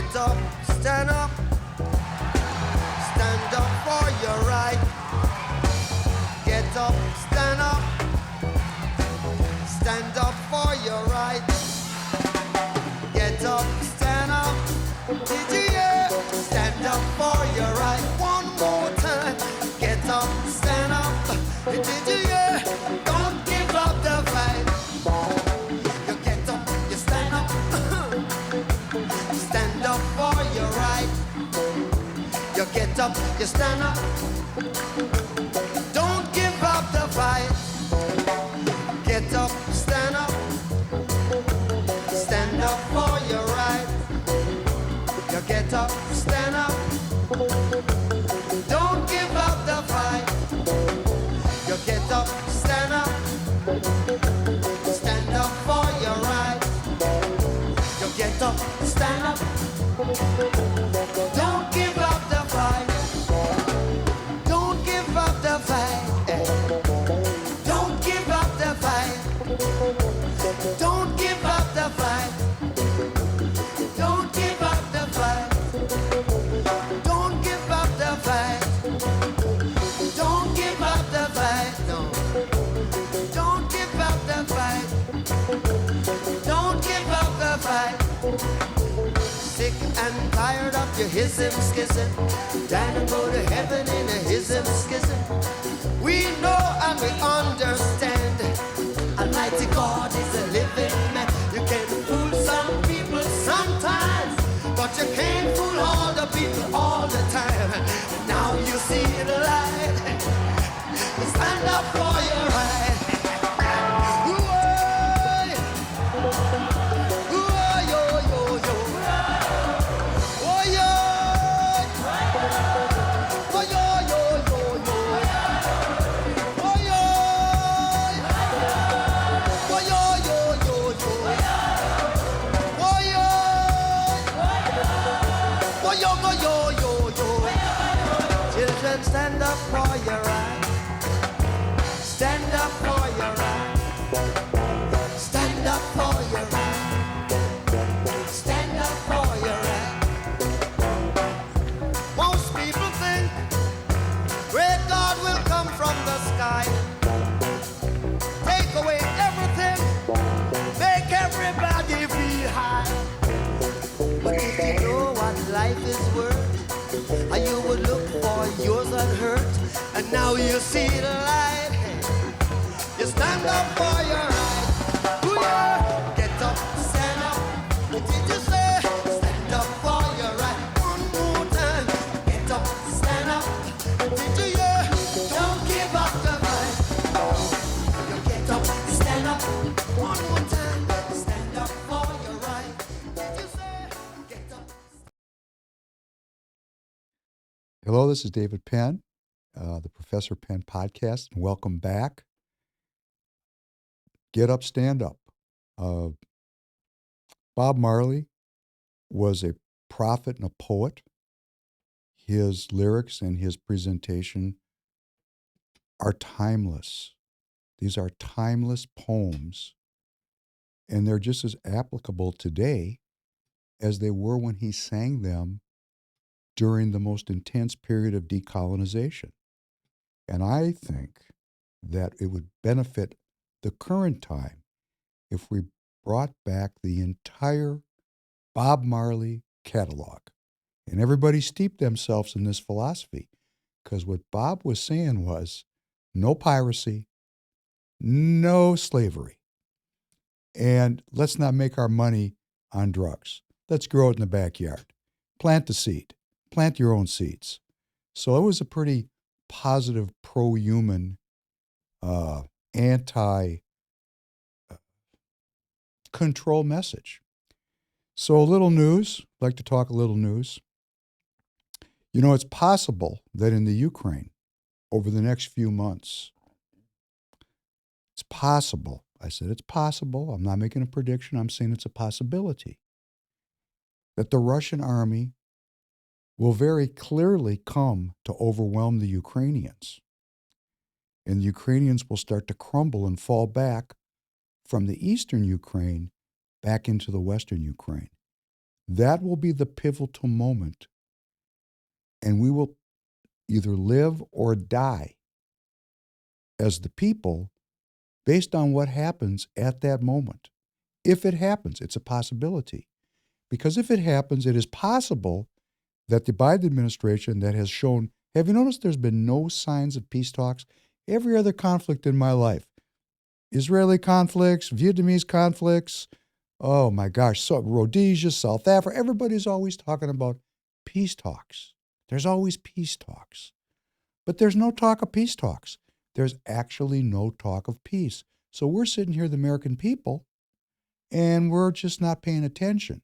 Get up, stand up. Stand up for your right. Get up, stand up. Stand up for your right. Get up, stand up. Did you hear? Stand up for your right. One more time. Get up, stand up. Did you hear? Don't give up the fight. You get up, you stand up. Stand up for your right. You get up, you stand up. Don't give up the fight. Get up, stand up. Stand up for your right. You get up, stand up. Don't give up the fight. You get up, stand up. Stand up for your right. You get up, stand up. Don't give up the fight. Don't give up the fight. Don't give up the fight. Don't give up the fight. Don't give up the fight. Don't give up the fight. Don't give up the fight. No. Don't give up the fight. Don't give up the fight. Sick and tired of your hism schism. Dying to go to heaven in a hism schism. We know and we understand. Almighty God is a living man. You can fool some people sometimes, but you can't fool all the people all the time. Now you see the light. Stand up for your right. Ooh-oy. Ooh-oy, yo, yo, yo. Oh-yo. Oh-yo, yo, yo, yo. Oh-yo. Oh-yo, yo, yo, yo. Oh-yo. Oh-yo, yo, yo, yo. Children, stand up for your right. Stand up for your right. Stand up for your right. Stand up for your right. Most people think great God will come from the sky, take away everything, make everybody feel high. But if you know what life is worth, you would look for yours unhurt, and now you see the light. You stand up for your right. Ooh, yeah. Get up, stand up. What did you say? Stand up for your right. One more time. Get up, stand up. Did you hear? Don't give up the fight. You get up, stand up. One more time. Stand up for your right. Did you say? Get up. Hello, this is David Penn, the Professor Penn podcast, and welcome back. Get up, stand up. Bob Marley was a prophet and a poet. His lyrics and his presentation are timeless. These are timeless poems, and they're just as applicable today as they were when he sang them during the most intense period of decolonization. And I think that it would benefit the current time if we brought back the entire Bob Marley catalog and everybody steeped themselves in this philosophy. Because what Bob was saying was no piracy, no slavery, and let's not make our money on drugs. Let's grow it in the backyard. Plant the seed. Plant your own seeds. So it was a pretty positive, pro-human, anti-control message. So a little news. I'd like to talk a little news. You know, it's possible that in the Ukraine, over the next few months, it's possible. I said it's possible. I'm not making a prediction. I'm saying it's a possibility that the Russian army will very clearly come to overwhelm the Ukrainians. And the Ukrainians will start to crumble and fall back from the eastern Ukraine back into the western Ukraine. That will be the pivotal moment, and we will either live or die as the people based on what happens at that moment. If it happens, it's a possibility. Because if it happens, it is possible that the Biden administration that has shown, have you noticed there's been no signs of peace talks? Every other conflict in my life, Israeli conflicts, Vietnamese conflicts, oh my gosh, so Rhodesia, South Africa, everybody's always talking about peace talks. There's always peace talks. But there's no talk of peace talks. There's actually no talk of peace. So we're sitting here, the American people, and we're just not paying attention.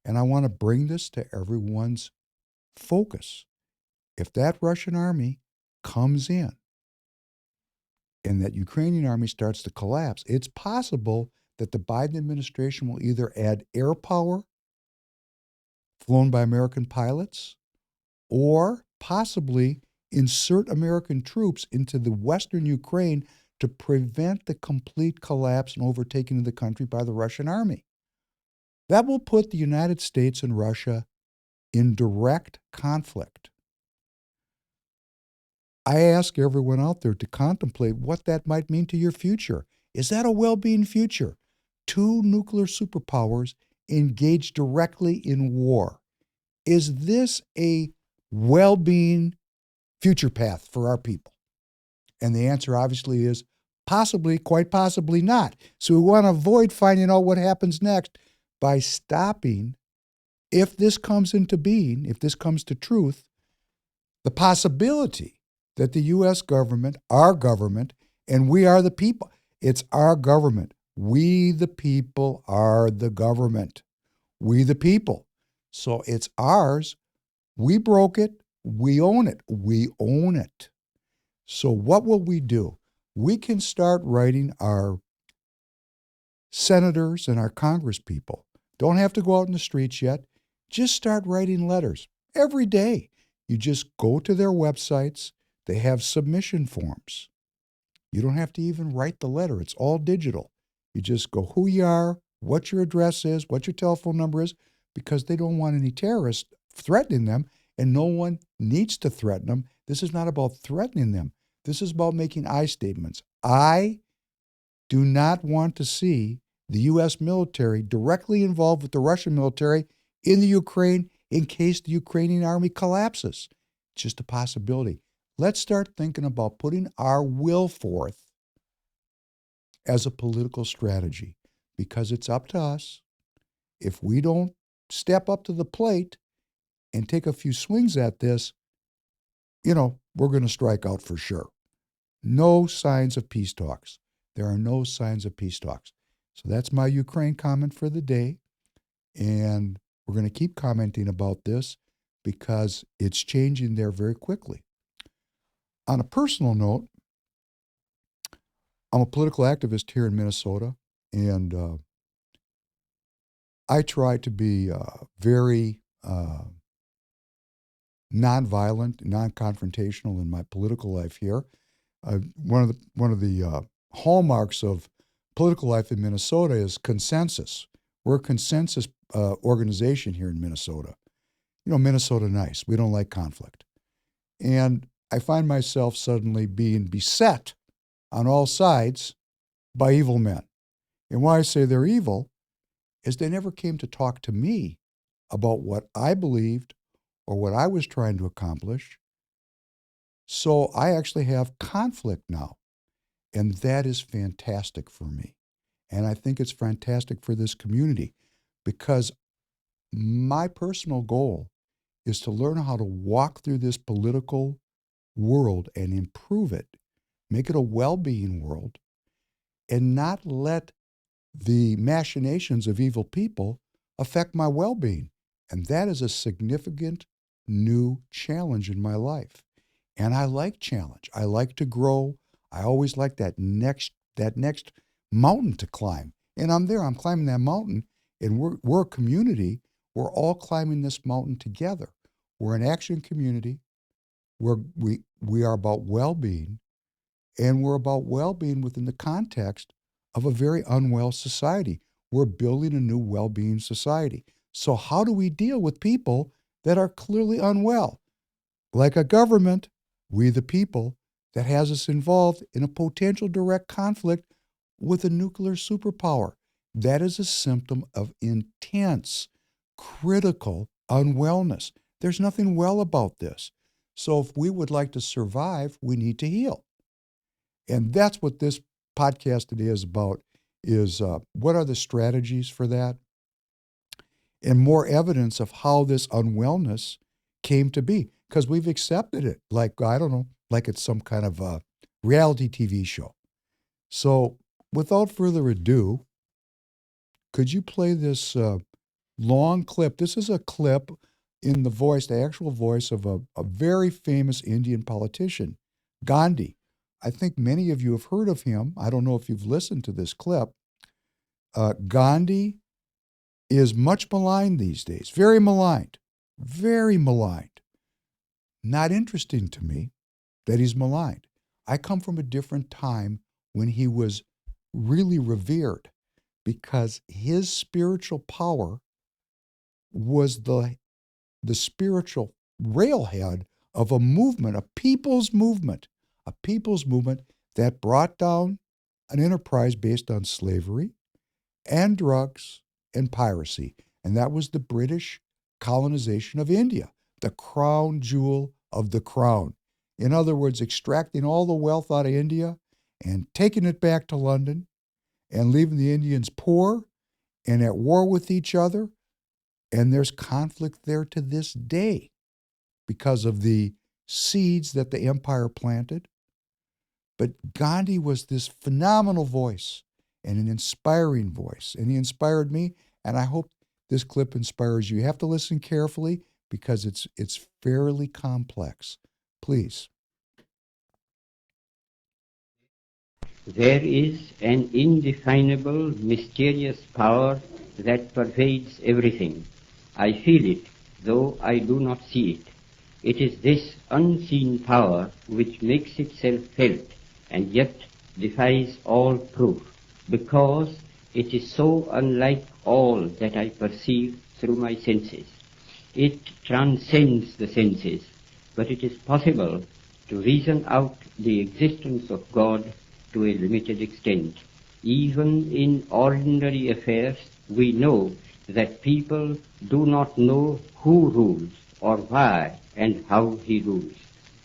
And I want to bring this to everyone's focus. If that Russian army comes in and that Ukrainian army starts to collapse, it's possible that the Biden administration will either add air power flown by American pilots or possibly insert American troops into the western Ukraine to prevent the complete collapse and overtaking of the country by the Russian army. That will put the United States and Russia in direct conflict. I ask everyone out there to contemplate what that might mean to your future. Is that a well-being future? Two nuclear superpowers engaged directly in war. Is this a well-being future path for our people? And the answer obviously is possibly, quite possibly not. So we want to avoid finding out what happens next by stopping, if this comes into being, if this comes to truth, the possibility that the U.S. government, our government, and we are the people. It's our government. We, the people, are the government. We, the people. So it's ours. We broke it. We own it. We own it. So what will we do? We can start writing our senators and our congresspeople. Don't have to go out in the streets yet. Just start writing letters every day. You just go to their websites. They have submission forms. You don't have to even write the letter. It's all digital. You just go who you are, what your address is, what your telephone number is, because they don't want any terrorists threatening them, and no one needs to threaten them. This is not about threatening them. This is about making I statements. I do not want to see the U.S. military directly involved with the Russian military in the Ukraine in case the Ukrainian army collapses. It's just a possibility. Let's start thinking about putting our will forth as a political strategy, because it's up to us. If we don't step up to the plate and take a few swings at this, we're going to strike out for sure. No signs of peace talks. There are no signs of peace talks. So that's my Ukraine comment for the day. And we're going to keep commenting about this because it's changing there very quickly. On a personal note, I'm a political activist here in Minnesota, and I try to be very nonviolent, non-confrontational in my political life here. One of the hallmarks of political life in Minnesota is consensus. We're a consensus organization here in Minnesota. Minnesota nice. We don't like conflict. And I find myself suddenly being beset on all sides by evil men. And why I say they're evil is they never came to talk to me about what I believed or what I was trying to accomplish. So I actually have conflict now. And that is fantastic for me. And I think it's fantastic for this community, because my personal goal is to learn how to walk through this political world and improve it, make it a well-being world, and not let the machinations of evil people affect my well-being. And that is a significant new challenge in my life. And I like challenge. I like to grow. I always like that next mountain to climb. And I'm climbing that mountain, and we're a community. We're all climbing this mountain together. We're an action community. We are about well-being, and we're about well-being within the context of a very unwell society. We're building a new well-being society. So how do we deal with people that are clearly unwell? Like a government, we the people, that has us involved in a potential direct conflict with a nuclear superpower. That is a symptom of intense, critical unwellness. There's nothing well about this. So if we would like to survive, we need to heal. And that's what this podcast today is about, is what are the strategies for that? And more evidence of how this unwellness came to be. Because we've accepted it like, I don't know, like it's some kind of a reality TV show. So without further ado, could you play this long clip? This is a clip in the voice, the actual voice of a very famous Indian politician, Gandhi. I think many of you have heard of him. I don't know if you've listened to this clip. Gandhi is much maligned these days, very maligned, very maligned. Not interesting to me that he's maligned. I come from a different time when he was really revered because his spiritual power was the spiritual railhead of a movement, a people's movement that brought down an enterprise based on slavery and drugs and piracy. And that was the British colonization of India, the crown jewel of the crown. In other words, extracting all the wealth out of India and taking it back to London and leaving the Indians poor and at war with each other. And there's conflict there to this day because of the seeds that the empire planted. But Gandhi was this phenomenal voice and an inspiring voice. And he inspired me, and I hope this clip inspires you. You have to listen carefully because it's fairly complex. Please. There is an indefinable, mysterious power that pervades everything. I feel it, though I do not see it. It is this unseen power which makes itself felt and yet defies all proof, because it is so unlike all that I perceive through my senses. It transcends the senses, but it is possible to reason out the existence of God to a limited extent. Even in ordinary affairs, we know that people do not know who rules or why and how he rules.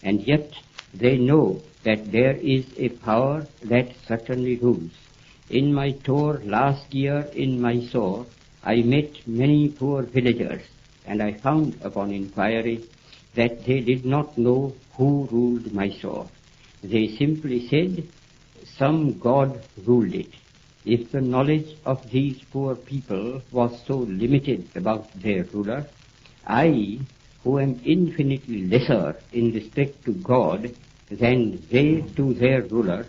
And yet they know that there is a power that certainly rules. In my tour last year in Mysore, I met many poor villagers, and I found upon inquiry that they did not know who ruled Mysore. They simply said, some god ruled it. If the knowledge of these poor people was so limited about their ruler, I, who am infinitely lesser in respect to God than they to their ruler,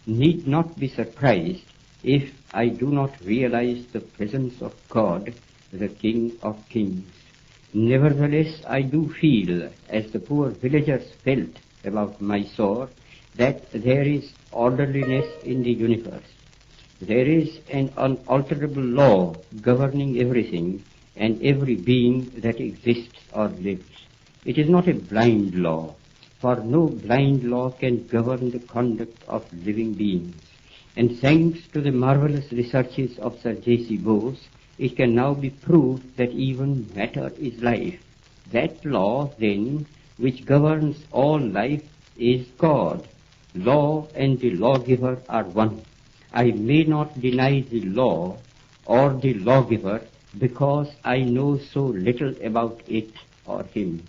need not be surprised if I do not realize the presence of God, the King of Kings. Nevertheless, I do feel, as the poor villagers felt about Mysore, that there is orderliness in the universe. There is an unalterable law governing everything and every being that exists or lives. It is not a blind law, for no blind law can govern the conduct of living beings. And thanks to the marvelous researches of Sir J.C. Bose, it can now be proved that even matter is life. That law, then, which governs all life is God. Law and the lawgiver are one. I may not deny the law or the lawgiver because I know so little about it or him.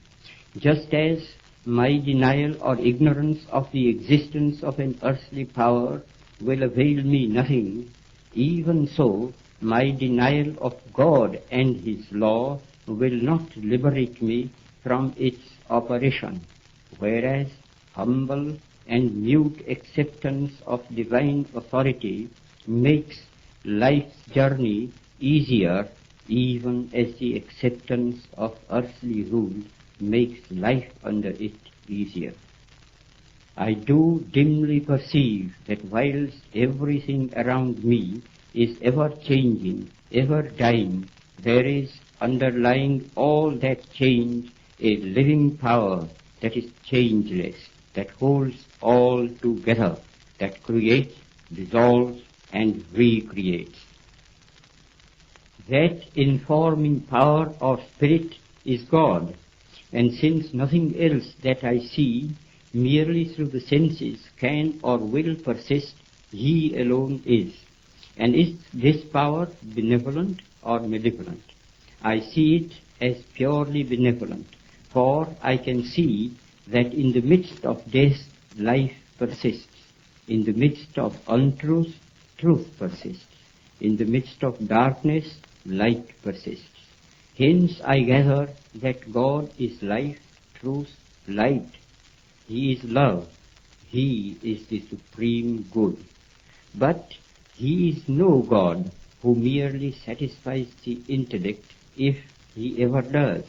Just as my denial or ignorance of the existence of an earthly power will avail me nothing, even so my denial of God and his law will not liberate me from its operation, whereas humble and mute acceptance of divine authority makes life's journey easier, even as the acceptance of earthly rule makes life under it easier. I do dimly perceive that whilst everything around me is ever changing, ever dying, there is underlying all that change, a living power that is changeless, that holds all together, that creates, dissolves, and recreates. That informing power or spirit is God, and since nothing else that I see merely through the senses can or will persist, He alone is. And is this power benevolent or malevolent? I see it as purely benevolent, for I can see that in the midst of death, life persists. In the midst of untruth, truth persists. In the midst of darkness, light persists. Hence I gather that God is life, truth, light. He is love. He is the supreme good. But He is no God who merely satisfies the intellect, if He ever does.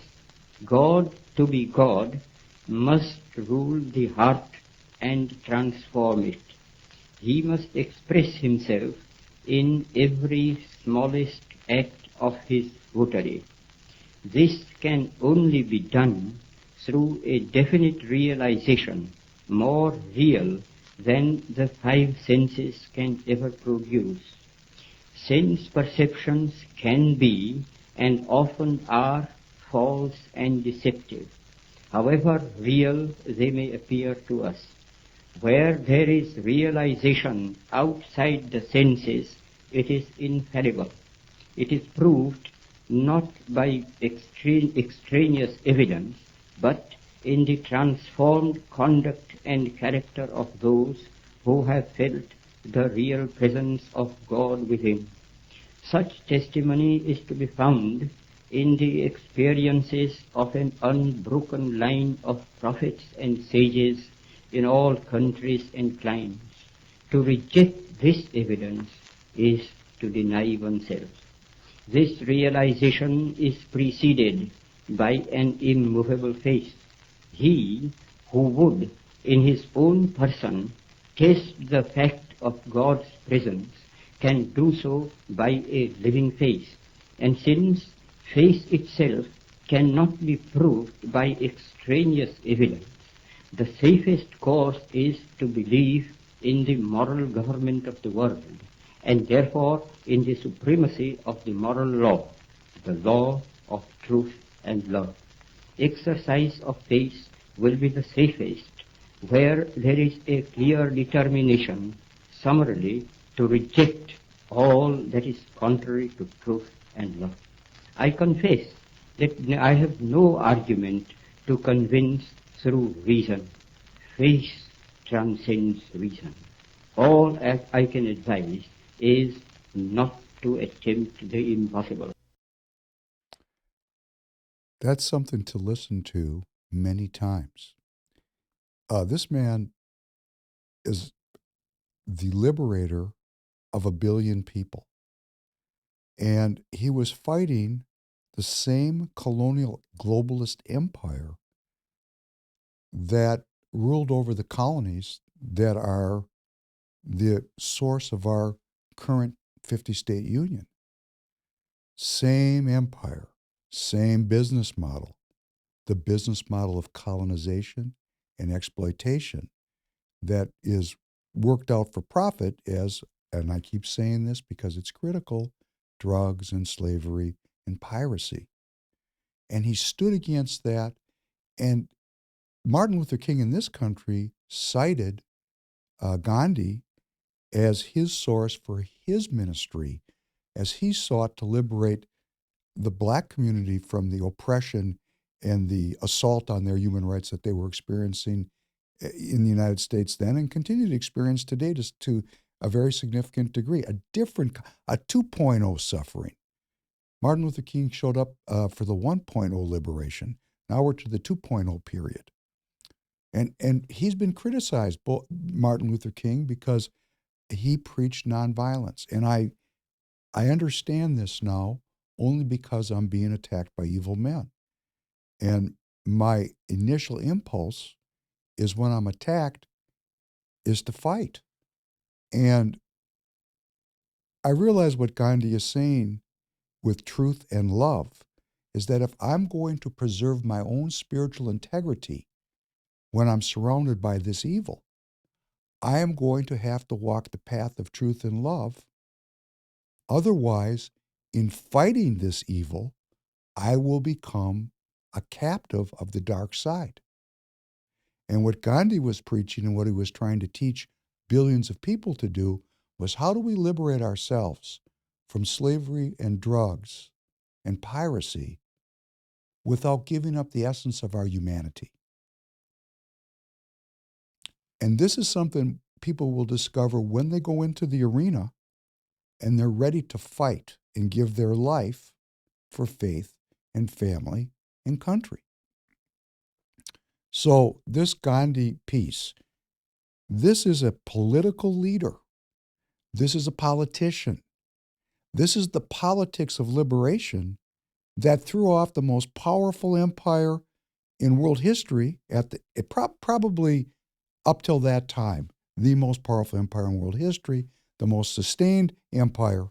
God, to be God, must rule the heart and transform it. He must express Himself in every smallest act of His votary. This can only be done through a definite realization, more real than the five senses can ever produce. Sense perceptions can be, and often are, false and deceptive, however real they may appear to us. Where there is realization outside the senses, it is infallible. It is proved not by extraneous evidence, but in the transformed conduct and character of those who have felt the real presence of God within. Such testimony is to be found in the experiences of an unbroken line of prophets and sages in all countries and climes. To reject this evidence is to deny oneself. This realization is preceded by an immovable faith. He who would, in his own person, test the fact of God's presence can do so by a living faith. And since faith itself cannot be proved by extraneous evidence, the safest course is to believe in the moral government of the world, and therefore in the supremacy of the moral law, the law of truth and love. Exercise of faith will be the safest where there is a clear determination, summarily, to reject all that is contrary to truth and love. I confess that I have no argument to convince through reason. Faith transcends reason. All I can advise is not to attempt the impossible. That's something to listen to many times. This man is the liberator of a billion people. And he was fighting the same colonial globalist empire that ruled over the colonies that are the source of our current 50-state union. Same empire, same business model, the business model of colonization and exploitation that is worked out for profit as, and I keep saying this because it's critical, drugs and slavery and piracy. And he stood against that. And Martin Luther King in this country cited Gandhi as his source for his ministry as he sought to liberate the black community from the oppression and the assault on their human rights that they were experiencing in the United States then and continue to experience today to a very significant degree, a 2.0 suffering. Martin Luther King showed up for the 1.0 liberation. Now we're to the 2.0 period. And he's been criticized, Martin Luther King, because he preached nonviolence. And I understand this now only because I'm being attacked by evil men. And my initial impulse is when I'm attacked is to fight. And I realize what Gandhi is saying with truth and love is that if I'm going to preserve my own spiritual integrity when I'm surrounded by this evil, I am going to have to walk the path of truth and love. Otherwise, in fighting this evil, I will become a captive of the dark side. And what Gandhi was preaching and what he was trying to teach billions of people to do was, how do we liberate ourselves from slavery and drugs and piracy without giving up the essence of our humanity? And this is something people will discover when they go into the arena and they're ready to fight and give their life for faith and family and country. So this Gandhi piece, this is a political leader. This is a politician. This is the politics of liberation that threw off the most powerful empire in world history probably up till that time, the most powerful empire in world history, the most sustained empire.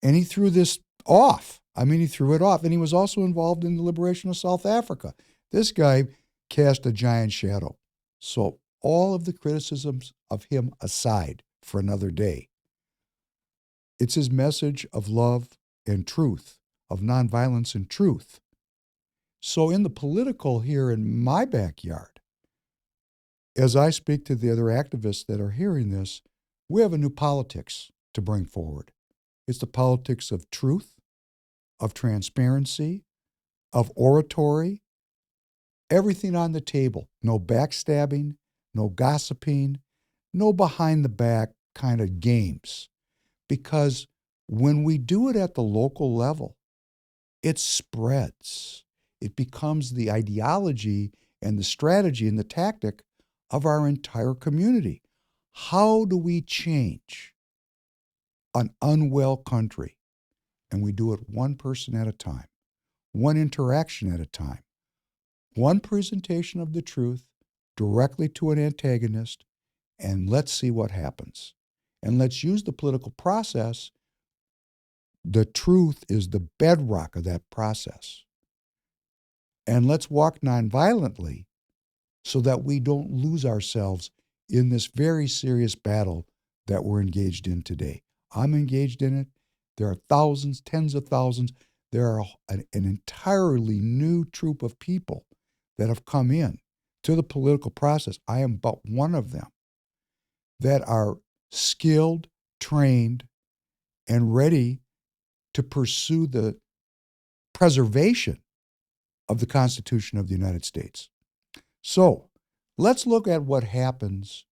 And he threw this off. I mean, he threw it off. And he was also involved in the liberation of South Africa. This guy cast a giant shadow. So all of the criticisms of him aside for another day, it's his message of love and truth, of nonviolence and truth. So in the political here in my backyard, as I speak to the other activists that are hearing this, we have a new politics to bring forward. It's the politics of truth, of transparency, of oratory, everything on the table. No backstabbing, no gossiping, no behind the back kind of games. Because when we do it at the local level, it spreads. It becomes the ideology and the strategy and the tactic of our entire community. How do we change an unwell country? And we do it one person at a time, one interaction at a time, one presentation of the truth directly to an antagonist, and let's see what happens. And let's use the political process. The truth is the bedrock of that process. And let's walk nonviolently so that we don't lose ourselves in this very serious battle that we're engaged in today. I'm engaged in it. There are thousands, tens of thousands. There are an entirely new troop of people that have come in to the political process. I am but one of them that are skilled, trained, and ready to pursue the preservation of the Constitution of the United States. So let's look at what happens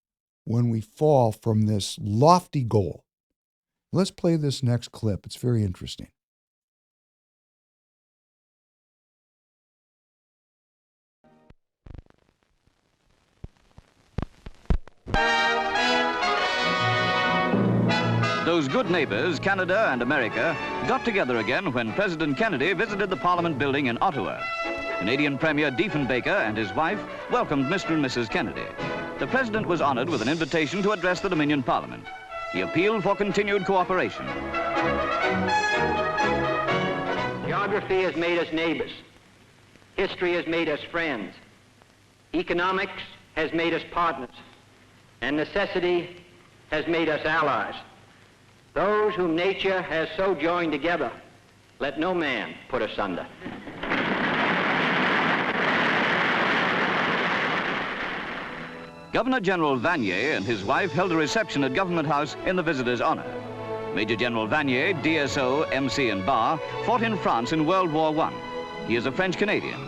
when we fall from this lofty goal. Let's play this next clip. It's very interesting. Those good neighbors, Canada and America, got together again when President Kennedy visited the Parliament building in Ottawa. Canadian Premier Diefenbaker and his wife welcomed Mr. and Mrs. Kennedy. The President was honored with an invitation to address the Dominion Parliament. He appealed for continued cooperation. Geography has made us neighbors. History has made us friends. Economics has made us partners. And necessity has made us allies. Those whom nature has so joined together, let no man put asunder. Governor General Vanier and his wife held a reception at Government House in the visitor's honor. Major General Vanier, DSO, MC, and Bar fought in France in World War I. He is a French-Canadian.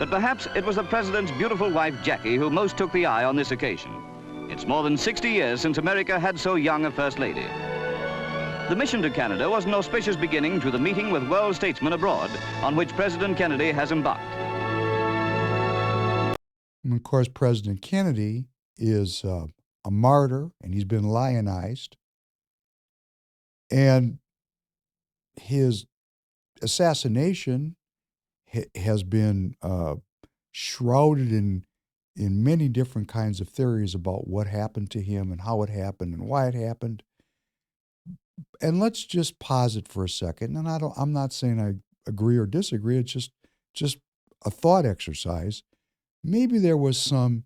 But perhaps it was the President's beautiful wife, Jackie, who most took the eye on this occasion. It's more than 60 years since America had so young a First Lady. The mission to Canada was an auspicious beginning to the meeting with world statesmen abroad on which President Kennedy has embarked. And of course, President Kennedy is a martyr, and he's been lionized. And his assassination has been shrouded in many different kinds of theories about what happened to him and how it happened and why it happened. And let's just pause it for a second. And I'm not saying I agree or disagree. It's just a thought exercise. Maybe there was some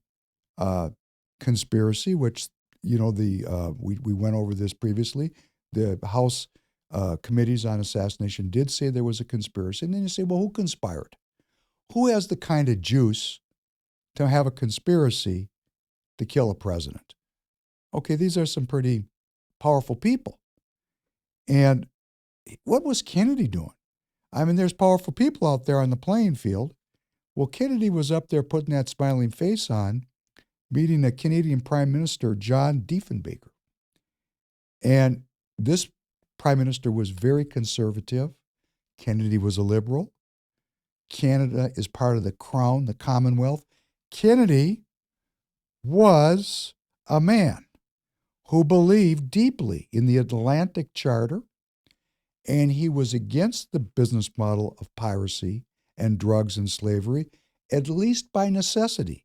conspiracy, which, we went over this previously. The House committees on assassination did say there was a conspiracy. And then you say, well, who conspired? Who has the kind of juice to have a conspiracy to kill a president? Okay, these are some pretty powerful people. And what was Kennedy doing? I mean, there's powerful people out there on the playing field. Well, Kennedy was up there putting that smiling face on, meeting a Canadian Prime Minister, John Diefenbaker. And this Prime Minister was very conservative. Kennedy was a liberal. Canada is part of the Crown, the Commonwealth. Kennedy was a man who believed deeply in the Atlantic Charter, and he was against the business model of piracy and drugs and slavery, at least by necessity.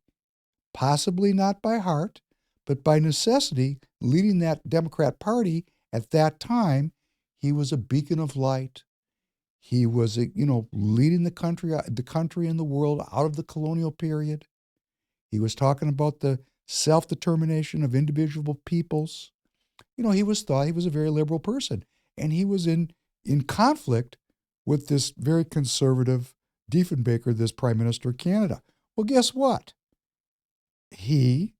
Possibly not by heart, but by necessity, leading that Democrat Party at that time. He was a beacon of light. He was, leading the country and the world out of the colonial period. He was talking about the self-determination of individual peoples. He was thought he was a very liberal person, and he was in conflict with this very conservative Diefenbaker, this Prime Minister of Canada. Well, guess what? He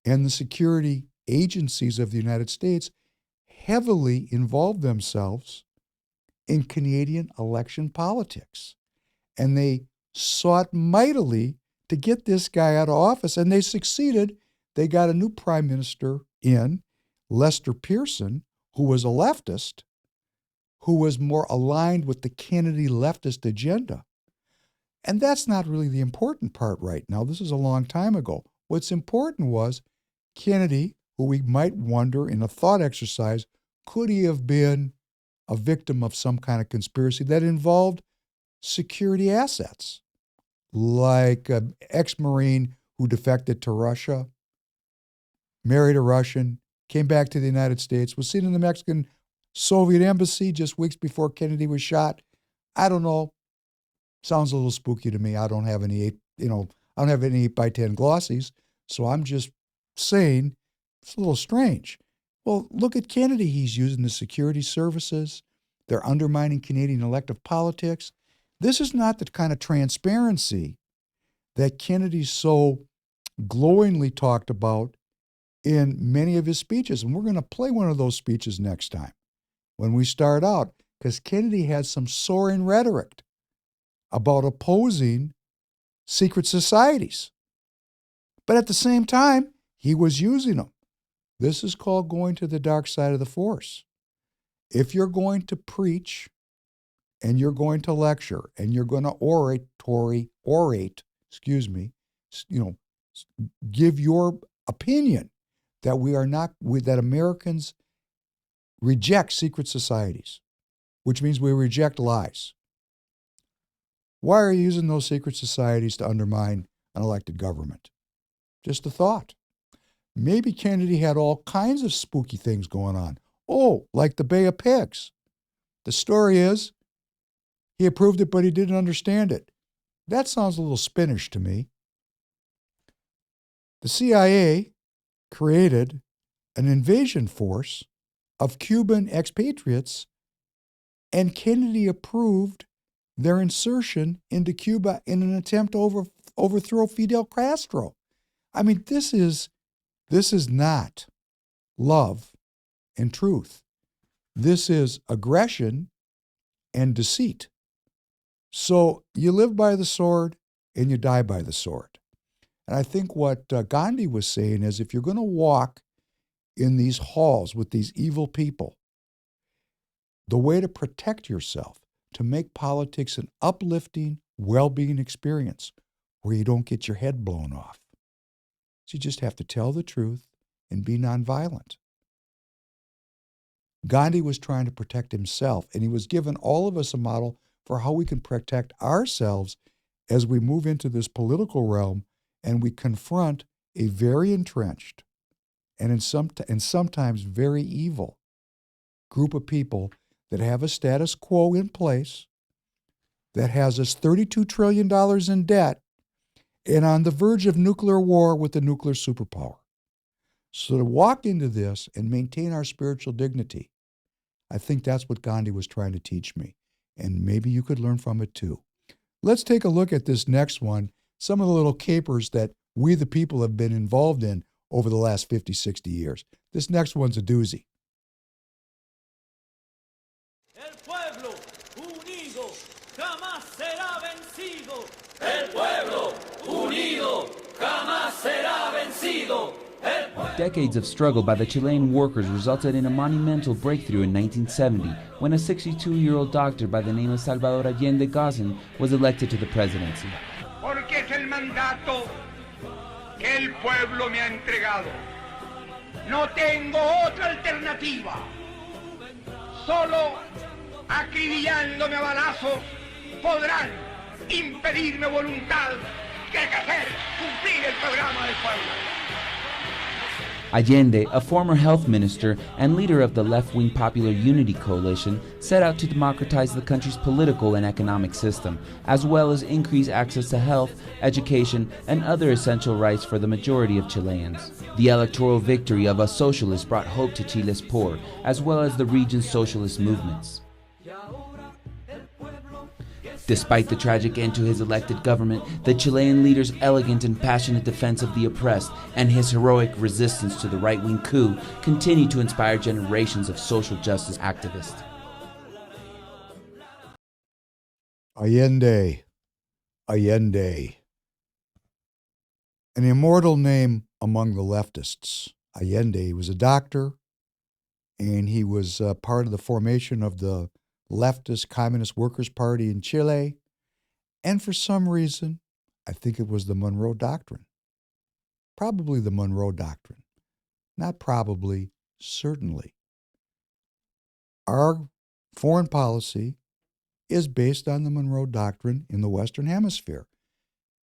and the security agencies of the United States heavily involved themselves in Canadian election politics. And they sought mightily to get this guy out of office, and they succeeded. They got a new prime minister in, Lester Pearson, who was a leftist, who was more aligned with the Kennedy leftist agenda. And that's not really the important part right now. This is a long time ago. What's important was Kennedy, who we might wonder in a thought exercise, could he have been a victim of some kind of conspiracy that involved security assets, like an ex-Marine who defected to Russia, married a Russian, came back to the United States, was seen in the Mexican Soviet embassy just weeks before Kennedy was shot. I don't know. Sounds a little spooky to me. I don't have any 8x10 glossies, so I'm just saying it's a little strange. Well, look at Kennedy. He's using the security services. They're undermining Canadian elective politics. This is not the kind of transparency that Kennedy so glowingly talked about in many of his speeches. And we're going to play one of those speeches next time when we start out, because Kennedy had some soaring rhetoric about opposing secret societies. But at the same time, he was using them. This is called going to the dark side of the force. If you're going to preach and you're going to lecture and you're going to give your opinion that Americans reject secret societies, which means we reject lies. Why are you using those secret societies to undermine an elected government? Just a thought. Maybe Kennedy had all kinds of spooky things going on. Oh, like the Bay of Pigs. The story is he approved it, but he didn't understand it. That sounds a little Spanish to me. The CIA created an invasion force of Cuban expatriates, and Kennedy approved their insertion into Cuba in an attempt to overthrow Fidel Castro. I mean, this is not love and truth. This is aggression and deceit. So you live by the sword and you die by the sword. And I think what Gandhi was saying is, if you're going to walk in these halls with these evil people, the way to protect yourself, to make politics an uplifting, well-being experience where you don't get your head blown off. So you just have to tell the truth and be nonviolent. Gandhi was trying to protect himself, and he was given all of us a model for how we can protect ourselves as we move into this political realm and we confront a very entrenched and sometimes very evil group of people that have a status quo in place, that has us $32 trillion in debt and on the verge of nuclear war with a nuclear superpower. So to walk into this and maintain our spiritual dignity, I think that's what Gandhi was trying to teach me. And maybe you could learn from it too. Let's take a look at this next one, some of the little capers that we the people have been involved in over the last 50, 60 years. This next one's a doozy. El pueblo unido jamás será vencido. El pueblo unido jamás será vencido. Decades of struggle by the Chilean workers resulted in a monumental breakthrough in 1970 when a 62-year-old doctor by the name of Salvador Allende Gossen was elected to the presidency. Porque es el mandato que el pueblo me ha entregado. No tengo otra alternativa. Solo acribillándome a balazos podrán impedirme voluntad que hacer cumplir el programa del pueblo. Allende, a former health minister and leader of the left-wing Popular Unity Coalition, set out to democratize the country's political and economic system, as well as increase access to health, education, and other essential rights for the majority of Chileans. The electoral victory of a socialist brought hope to Chile's poor, as well as the region's socialist movements. Despite the tragic end to his elected government, the Chilean leader's elegant and passionate defense of the oppressed and his heroic resistance to the right-wing coup continue to inspire generations of social justice activists. Allende. Allende. An immortal name among the leftists. Allende was a doctor, and he was part of the formation of the leftist Communist Workers' Party in Chile, and for some reason, I think it was the Monroe Doctrine. Probably the Monroe Doctrine. Not probably, certainly. Our foreign policy is based on the Monroe Doctrine in the Western Hemisphere.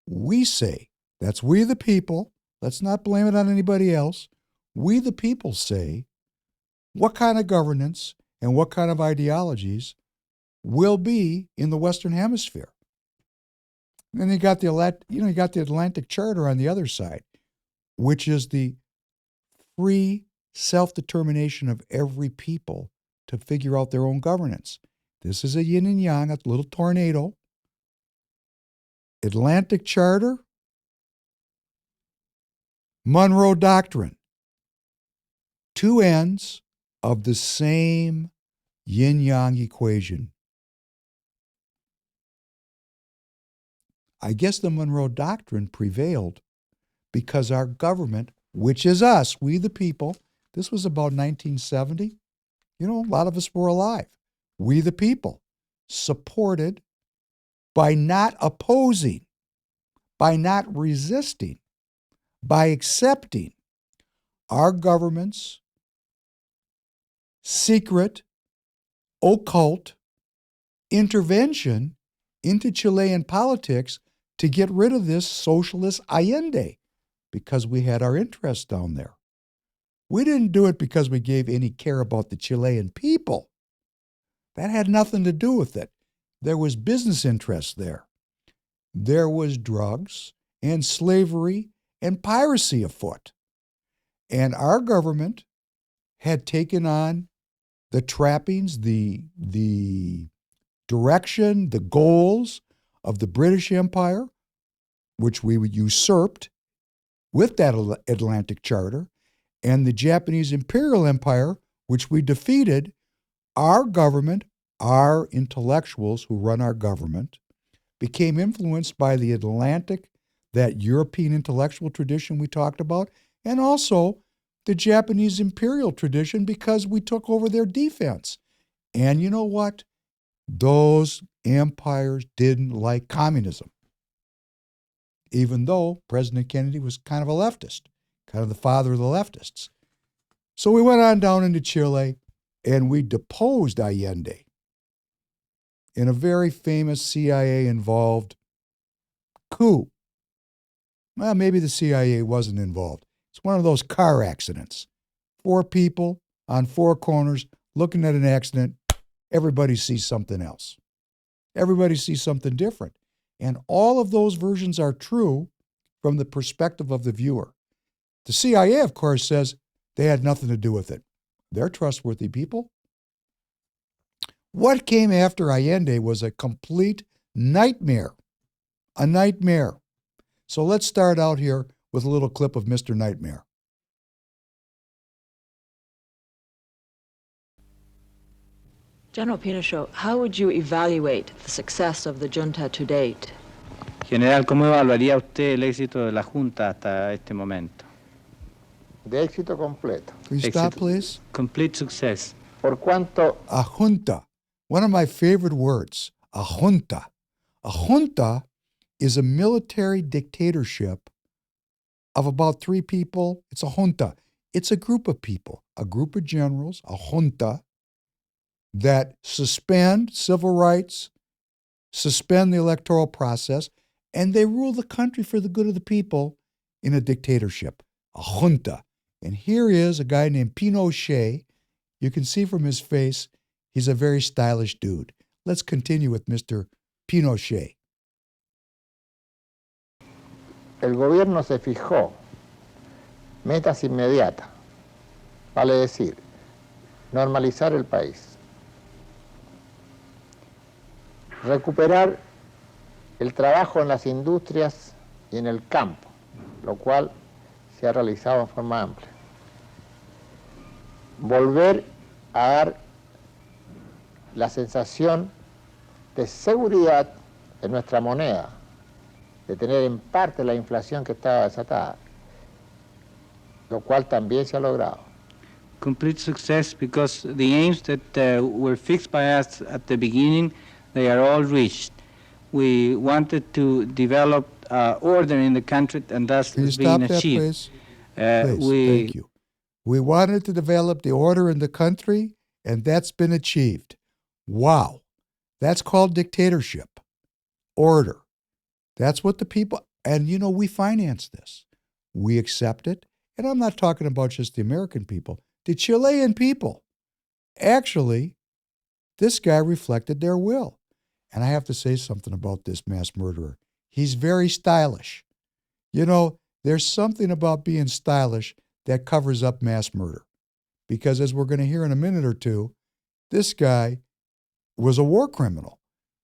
We say, that's we the people, let's not blame it on anybody else, we the people say what kind of governance and what kind of ideologies will be in the Western Hemisphere. And then you got the Atlantic Charter on the other side, which is the free self-determination of every people to figure out their own governance. This is a yin and yang, a little tornado. Atlantic Charter, Monroe Doctrine. Two ends of the same yin-yang equation. I guess the Monroe Doctrine prevailed because our government, which is us, we the people, this was about 1970. A lot of us were alive. We the people, supported by not opposing, by not resisting, by accepting our government's secret, occult intervention into Chilean politics to get rid of this socialist Allende because we had our interests down there. We didn't do it because we gave any care about the Chilean people. That had nothing to do with it. There was business interests there. There was drugs and slavery and piracy afoot. And our government had taken on the trappings, the direction, the goals of the British Empire, which we usurped with that Atlantic Charter, and the Japanese Imperial Empire, which we defeated. Our government, our intellectuals who run our government, became influenced by the Atlantic, that European intellectual tradition we talked about, and also the Japanese imperial tradition because we took over their defense. And you know what? Those empires didn't like communism, even though President Kennedy was kind of a leftist, kind of the father of the leftists. So we went on down into Chile and we deposed Allende in a very famous CIA-involved coup. Well, maybe the CIA wasn't involved. It's one of those car accidents. 4 people on 4 corners looking at an accident. Everybody sees something else. Everybody sees something different. And all of those versions are true from the perspective of the viewer. The CIA, of course, says they had nothing to do with it. They're trustworthy people. What came after Allende was a complete nightmare. A nightmare. So let's start out here with a little clip of Mr. Nightmare. General Pinochet, how would you evaluate the success of the junta to date? General, ¿cómo evaluaría usted el éxito de la Junta hasta este momento? De éxito completo. Can you stop, please? Complete success. Por cuanto A junta. One of my favorite words. A junta. A junta is a military dictatorship of about 3 people. It's a junta. It's a group of people, a group of generals, a junta, that suspend civil rights, suspend the electoral process, and they rule the country for the good of the people in a dictatorship, a junta. And here is a guy named Pinochet. You can see from his face, he's a very stylish dude. Let's continue with Mr. Pinochet. el gobierno se fijó metas inmediatas, vale decir, normalizar el país, recuperar el trabajo en las industrias y en el campo, lo cual se ha realizado en forma amplia, volver a dar la sensación de seguridad en nuestra moneda, de tener en parte la inflación que estaba desatada, lo cual también se ha logrado. Complete success because the aims that were fixed by us at the beginning, they are all reached. We wanted to develop order in the country, and thus Can you is being stop that, achieved. please? Please, thank you. We wanted to develop the order in the country, and that's been achieved. Wow. That's called dictatorship. Order. That's what the people, and you know, we finance this. We accept it. And I'm not talking about just the American people, the Chilean people. Actually, this guy reflected their will. And I have to say something about this mass murderer. He's very stylish. You know, there's something about being stylish that covers up mass murder. Because as we're going to hear in a minute or two, this guy was a war criminal.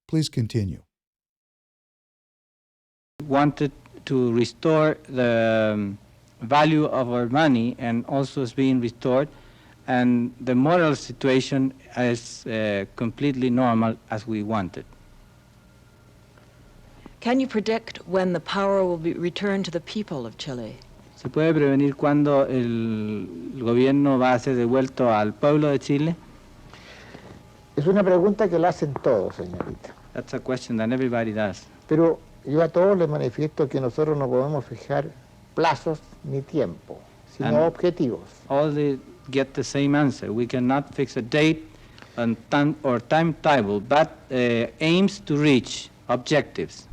Please continue. Wanted to restore the value of our money, and also is being restored, and the moral situation is completely normal as we wanted. Can you predict when the power will be returned to the people of Chile? ¿Se puede prevenir cuándo el gobierno va a ser devuelto al pueblo de Chile? Es una pregunta que la hacen todos, señorita. That's a question that everybody does. Pero yo a todos les manifiesto que nosotros no podemos fijar plazos ni tiempo, sino And objetivos. all they get the same answer. We cannot fix a date and or timetable, but aims to reach objectives.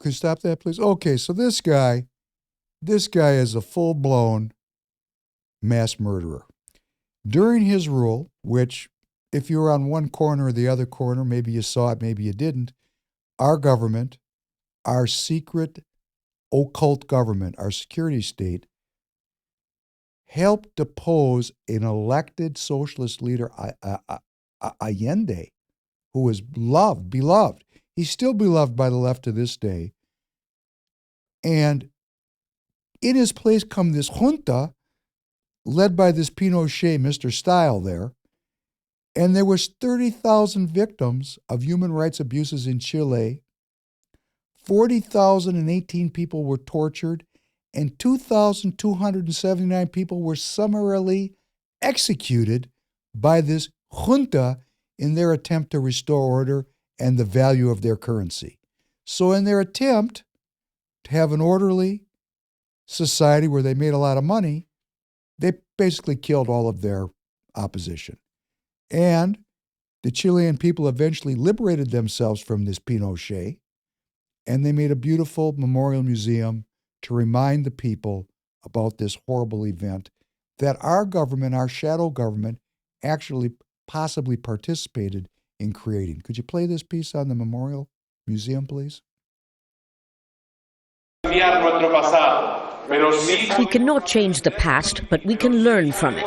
Could you stop that, please? Okay, so this guy is a full-blown mass murderer. During his rule, which if you were on one corner or the other corner, maybe you saw it, maybe you didn't, our government, our secret occult government, our security state, helped depose an elected socialist leader, Allende, who was beloved. He's still beloved by the left to this day. And in his place come this junta, led by this Pinochet, Mr. Style there, and there was 30,000 victims of human rights abuses in Chile. 40,018 people were tortured, and 2,279 people were summarily executed by this junta in their attempt to restore order and the value of their currency. So in their attempt to have an orderly society where they made a lot of money, they basically killed all of their opposition. And the Chilean people eventually liberated themselves from this Pinochet, and they made a beautiful memorial museum to remind the people about this horrible event that our government, our shadow government, actually possibly participated in creating. Could you play this piece on the Memorial Museum, please? We cannot change the past, but we can learn from it.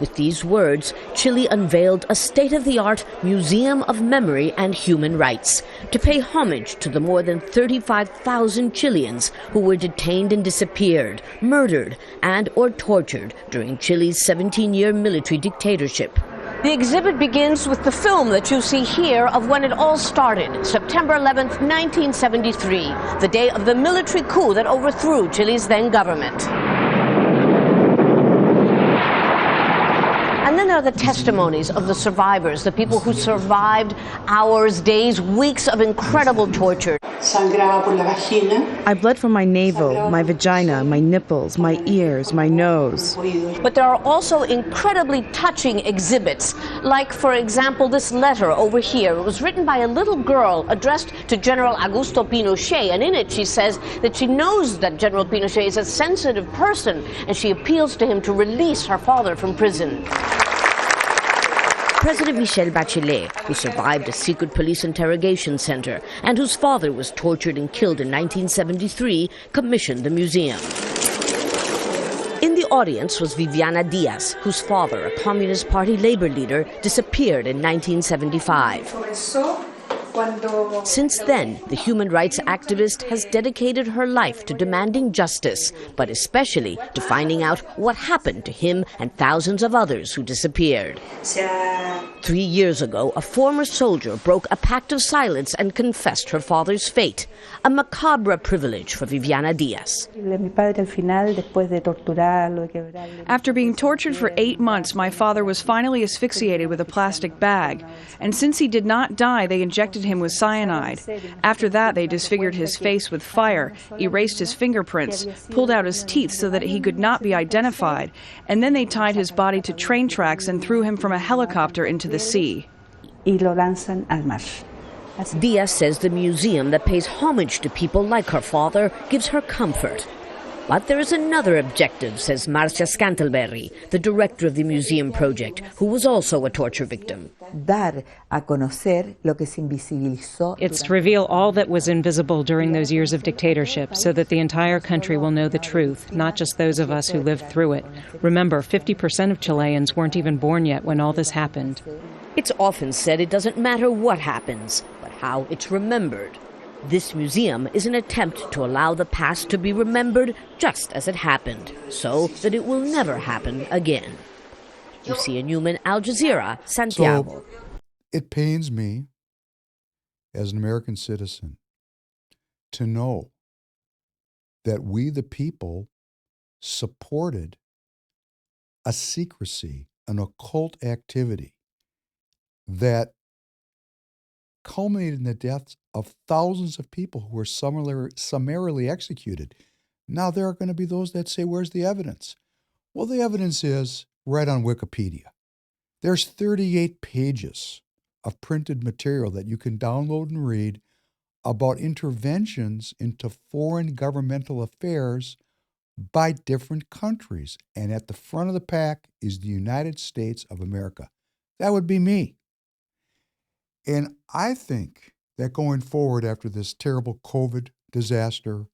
With these words, Chile unveiled a state-of-the-art Museum of Memory and Human Rights to pay homage to the more than 35,000 Chileans who were detained and disappeared, murdered, and or tortured during Chile's 17-year military dictatorship. The exhibit begins with the film that you see here of when it all started, September 11th, 1973, the day of the military coup that overthrew Chile's then government. And then there are the testimonies of the survivors, the people who survived hours, days, weeks of incredible torture. I bled from my navel, my vagina, my nipples, my ears, my nose. But there are also incredibly touching exhibits, like, for example, this letter over here. It was written by a little girl addressed to General Augusto Pinochet, and in it she says that she knows that General Pinochet is a sensitive person, and she appeals to him to release her father from prison. President Michelle Bachelet, who survived a secret police interrogation center and whose father was tortured and killed in 1973, commissioned the museum. In the audience was Viviana Diaz, whose father, a Communist Party labor leader, disappeared in 1975. Since then, the human rights activist has dedicated her life to demanding justice, but especially to finding out what happened to him and thousands of others who disappeared. 3 years ago, a former soldier broke a pact of silence and confessed her father's fate, a macabre privilege for Viviana Diaz. After being tortured for 8 months, my father was finally asphyxiated with a plastic bag. And since he did not die, they injected him with cyanide. After that, they disfigured his face with fire, erased his fingerprints, pulled out his teeth so that he could not be identified, and then they tied his body to train tracks and threw him from a helicopter into the sea. Diaz says the museum that pays homage to people like her father gives her comfort. But there is another objective, says Marcia Scantleberry, the director of the museum project, who was also a torture victim. It's to reveal all that was invisible during those years of dictatorship so that the entire country will know the truth, not just those of us who lived through it. Remember, 50% of Chileans weren't even born yet when all this happened. It's often said it doesn't matter what happens, but how it's remembered. This museum is an attempt to allow the past to be remembered just as it happened, so that it will never happen again. Lucia Newman, Al Jazeera, Santiago. So, it pains me, as an American citizen, to know that we, the people, supported a secrecy, an occult activity that culminated in the deaths of thousands of people who were summarily executed. Now there are going to be those that say, where's the evidence? Well, the evidence is right on Wikipedia. There's 38 pages of printed material that you can download and read about interventions into foreign governmental affairs by different countries. And at the front of the pack is the United States of America. That would be me. And I think that going forward after this terrible COVID disaster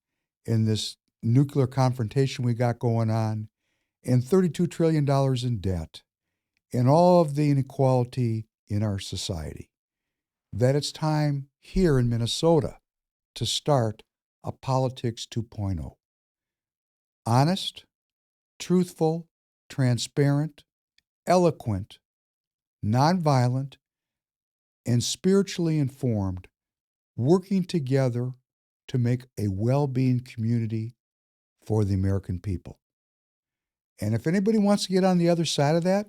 and this nuclear confrontation we got going on and $32 trillion in debt and all of the inequality in our society, that it's time here in Minnesota to start a Politics 2.0. Honest, truthful, transparent, eloquent, nonviolent, and spiritually informed, working together to make a well-being community for the American people. And if anybody wants to get on the other side of that,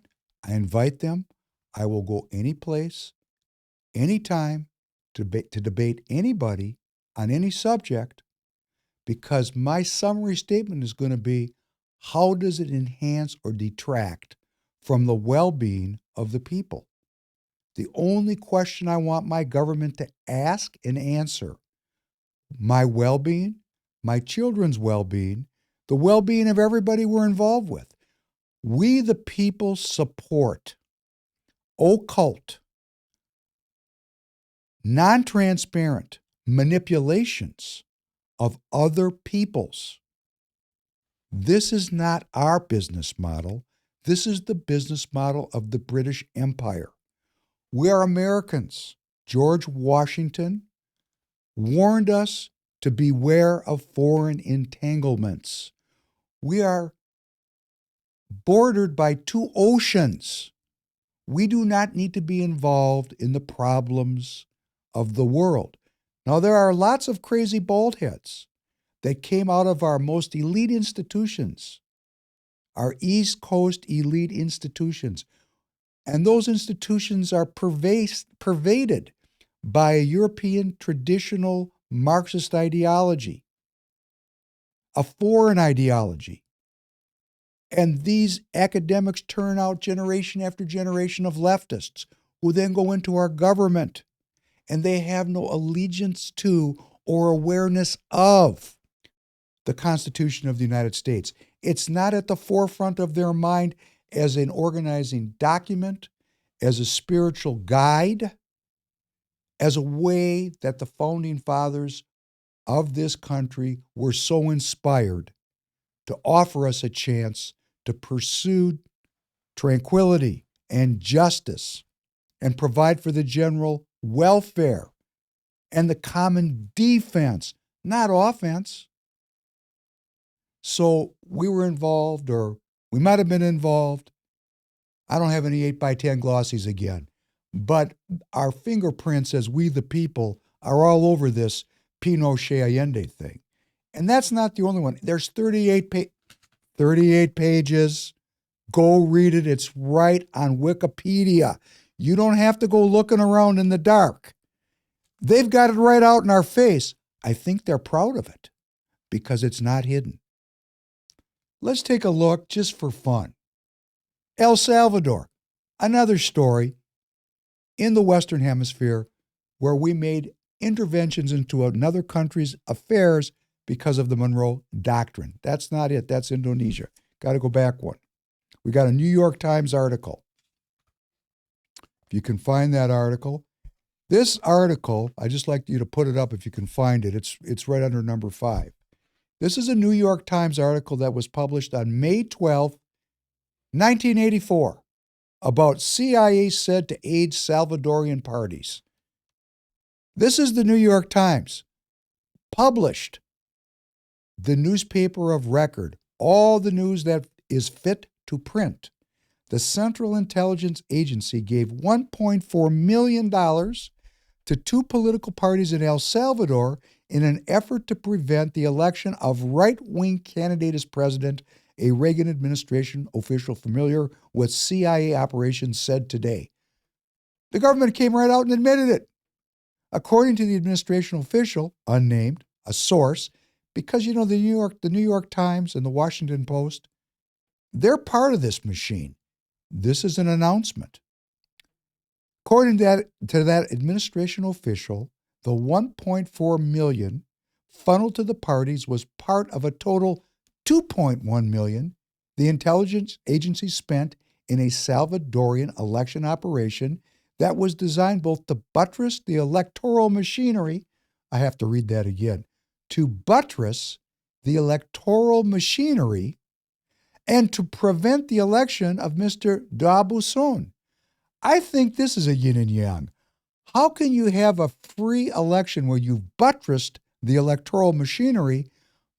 I invite them. I will go any place, anytime, to debate anybody on any subject, because my summary statement is going to be, how does it enhance or detract from the well-being of the people? The only question I want my government to ask and answer, my well-being, my children's well-being, the well-being of everybody we're involved with. We the people support occult, non-transparent manipulations of other peoples. This is not our business model. This is the business model of the British Empire. We are Americans. George Washington warned us to beware of foreign entanglements. We are bordered by two oceans. We do not need to be involved in the problems of the world. Now, there are lots of crazy bald heads that came out of our most elite institutions, our East Coast elite institutions. And those institutions are pervaded by a European traditional Marxist ideology, a foreign ideology. And these academics turn out generation after generation of leftists who then go into our government, and they have no allegiance to or awareness of the Constitution of the United States. It's not at the forefront of their mind as an organizing document, as a spiritual guide, as a way that the founding fathers of this country were so inspired to offer us a chance to pursue tranquility and justice and provide for the general welfare and the common defense, not offense. So we were involved, or we might have been involved. I don't have any 8x10 glossies again, but our fingerprints as we the people are all over this Pinochet Allende thing. And that's not the only one. There's 38 pages. Go read it. It's right on Wikipedia. You don't have to go looking around in the dark. They've got it right out in our face. I think they're proud of it because it's not hidden. Let's take a look just for fun. El Salvador, another story in the Western Hemisphere where we made interventions into another country's affairs because of the Monroe Doctrine. That's not it. That's Indonesia. Got to go back one. We got a New York Times article. If you can find that article. This article, I just like you to put it up if you can find it. It's right under number 5. This is a New York Times article that was published on May 12th, 1984, about CIA said to aid Salvadorian parties. This is the New York Times, published, the newspaper of record, all the news that is fit to print. The Central Intelligence Agency gave $1.4 million to 2 political parties in El Salvador in an effort to prevent the election of right-wing candidate as president, a Reagan administration official familiar with CIA operations said today. The government came right out and admitted it. According to the administration official, unnamed, a source, because the New York Times and the Washington Post, they're part of this machine. This is an announcement. According to that administration official, the $1.4 million funneled to the parties was part of a total $2.1 million the intelligence agency spent in a Salvadorian election operation that was designed both to buttress the electoral machinery, I have to read that again, to buttress the electoral machinery and to prevent the election of Mr. D'Abuson. I think this is a yin and yang. How can you have a free election where you've buttressed the electoral machinery,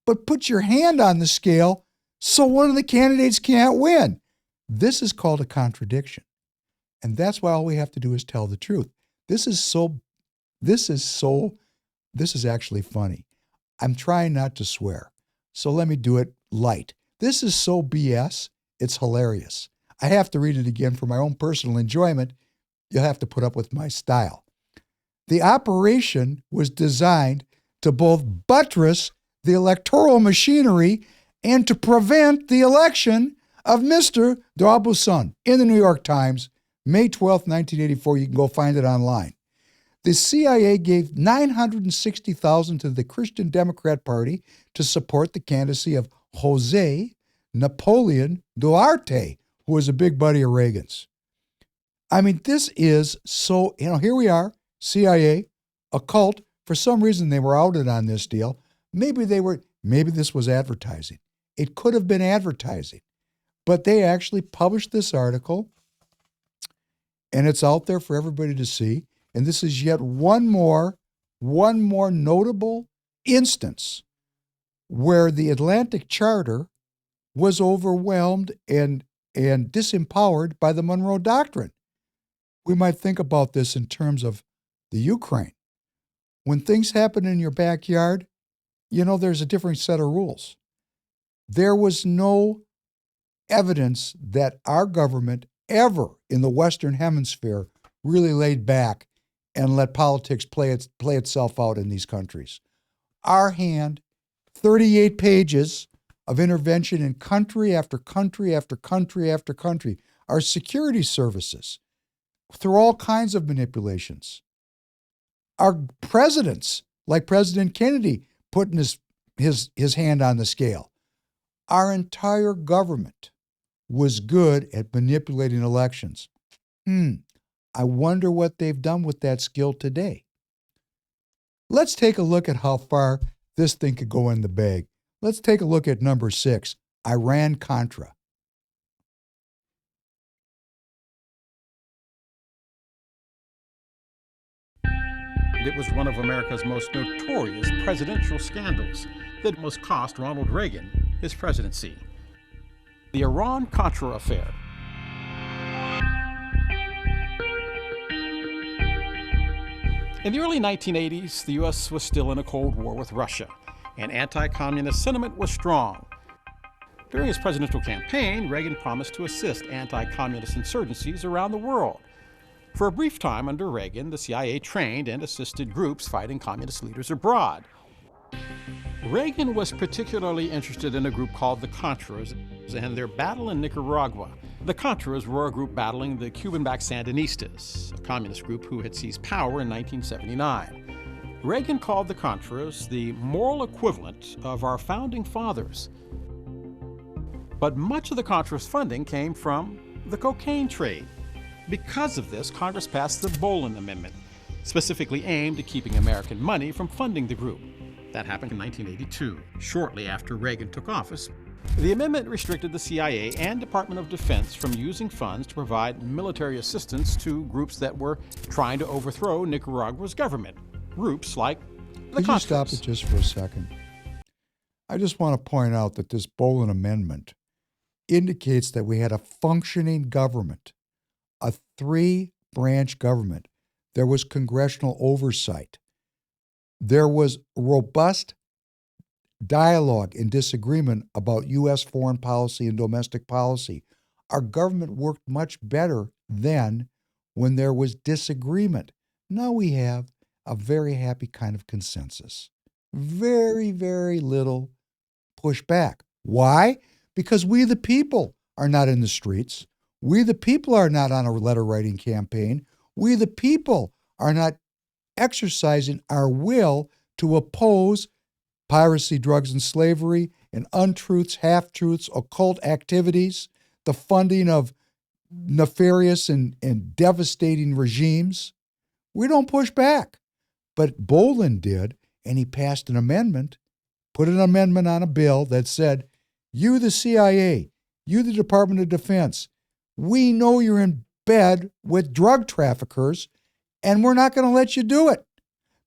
but put your hand on the scale so one of the candidates can't win? This is called a contradiction. And that's why all we have to do is tell the truth. This is actually funny. I'm trying not to swear, so let me do it light. This is so BS, it's hilarious. I have to read it again for my own personal enjoyment. You'll have to put up with my style. The operation was designed to both buttress the electoral machinery and to prevent the election of Mr. D'Abuson. In the New York Times, May 12, 1984. You can go find it online. The CIA gave $960,000 to the Christian Democrat Party to support the candidacy of Jose Napoleon Duarte, who was a big buddy of Reagan's. I mean, this is so, here we are, CIA, a cult. For some reason, they were outed on this deal. Maybe this was advertising. It could have been advertising. But they actually published this article, and it's out there for everybody to see. And this is yet one more notable instance where the Atlantic Charter was overwhelmed and disempowered by the Monroe Doctrine. We might think about this in terms of the Ukraine. When things happen in your backyard, there's a different set of rules. There was no evidence that our government ever in the Western Hemisphere really laid back and let politics play itself out in these countries. Our hand, 38 pages of intervention in country after country after country after country. Our security services, through all kinds of manipulations. Our presidents, like President Kennedy, putting his hand on the scale. Our entire government was good at manipulating elections. I wonder what they've done with that skill today. Let's take a look at how far this thing could go in the bag. Let's take a look at number 6, Iran-Contra. It was one of America's most notorious presidential scandals that most cost Ronald Reagan his presidency. The Iran-Contra affair. In the early 1980s, the U.S. was still in a Cold War with Russia, and anti-communist sentiment was strong. During his presidential campaign, Reagan promised to assist anti-communist insurgencies around the world. For a brief time under Reagan, the CIA trained and assisted groups fighting communist leaders abroad. Reagan was particularly interested in a group called the Contras and their battle in Nicaragua. The Contras were a group battling the Cuban-backed Sandinistas, a communist group who had seized power in 1979. Reagan called the Contras the moral equivalent of our founding fathers. But much of the Contras' funding came from the cocaine trade. Because of this, Congress passed the Bolin Amendment, specifically aimed at keeping American money from funding the group. That happened in 1982, shortly after Reagan took office. The amendment restricted the CIA and Department of Defense from using funds to provide military assistance to groups that were trying to overthrow Nicaragua's government. Groups like the Contras. Could you stop it just for a second? I just want to point out that this Bolin Amendment indicates that we had a functioning government, a 3-branch government. There was congressional oversight. There was robust dialogue and disagreement about U.S. foreign policy and domestic policy. Our government worked much better then when there was disagreement. Now we have a very happy kind of consensus. Very, very little pushback. Why? Because we the people are not in the streets. We the people are not on a letter-writing campaign. We the people are not exercising our will to oppose piracy, drugs, and slavery, and untruths, half-truths, occult activities, the funding of nefarious and devastating regimes. We don't push back. But Bolin did, and he passed an amendment, put an amendment on a bill that said, you, the CIA, you, the Department of Defense, we know you're in bed with drug traffickers, and we're not going to let you do it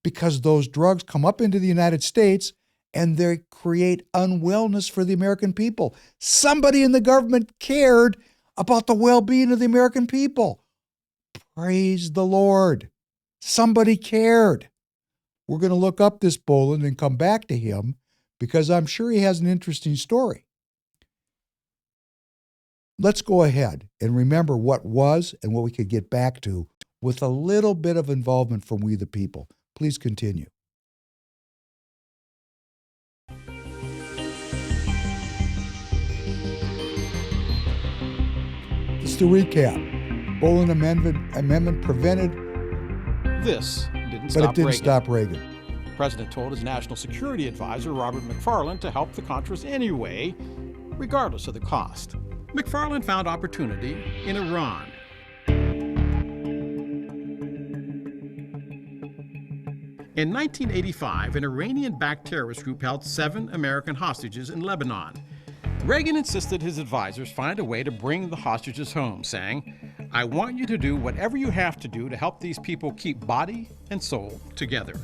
because those drugs come up into the United States and they create unwellness for the American people. Somebody in the government cared about the well-being of the American people. Praise the Lord. Somebody cared. We're going to look up this Bolin and come back to him because I'm sure he has an interesting story. Let's go ahead and remember what was and what we could get back to with a little bit of involvement from we the people. Please continue. Just to recap, Bolin Amendment prevented This didn't but stop it didn't Reagan. stop Reagan. The president told his national security advisor, Robert McFarlane, to help the Contras anyway, regardless of the cost. McFarlane found opportunity in Iran. In 1985, an Iranian-backed terrorist group held 7 American hostages in Lebanon. Reagan insisted his advisors find a way to bring the hostages home, saying, "I want you to do whatever you have to do to help these people keep body and soul together."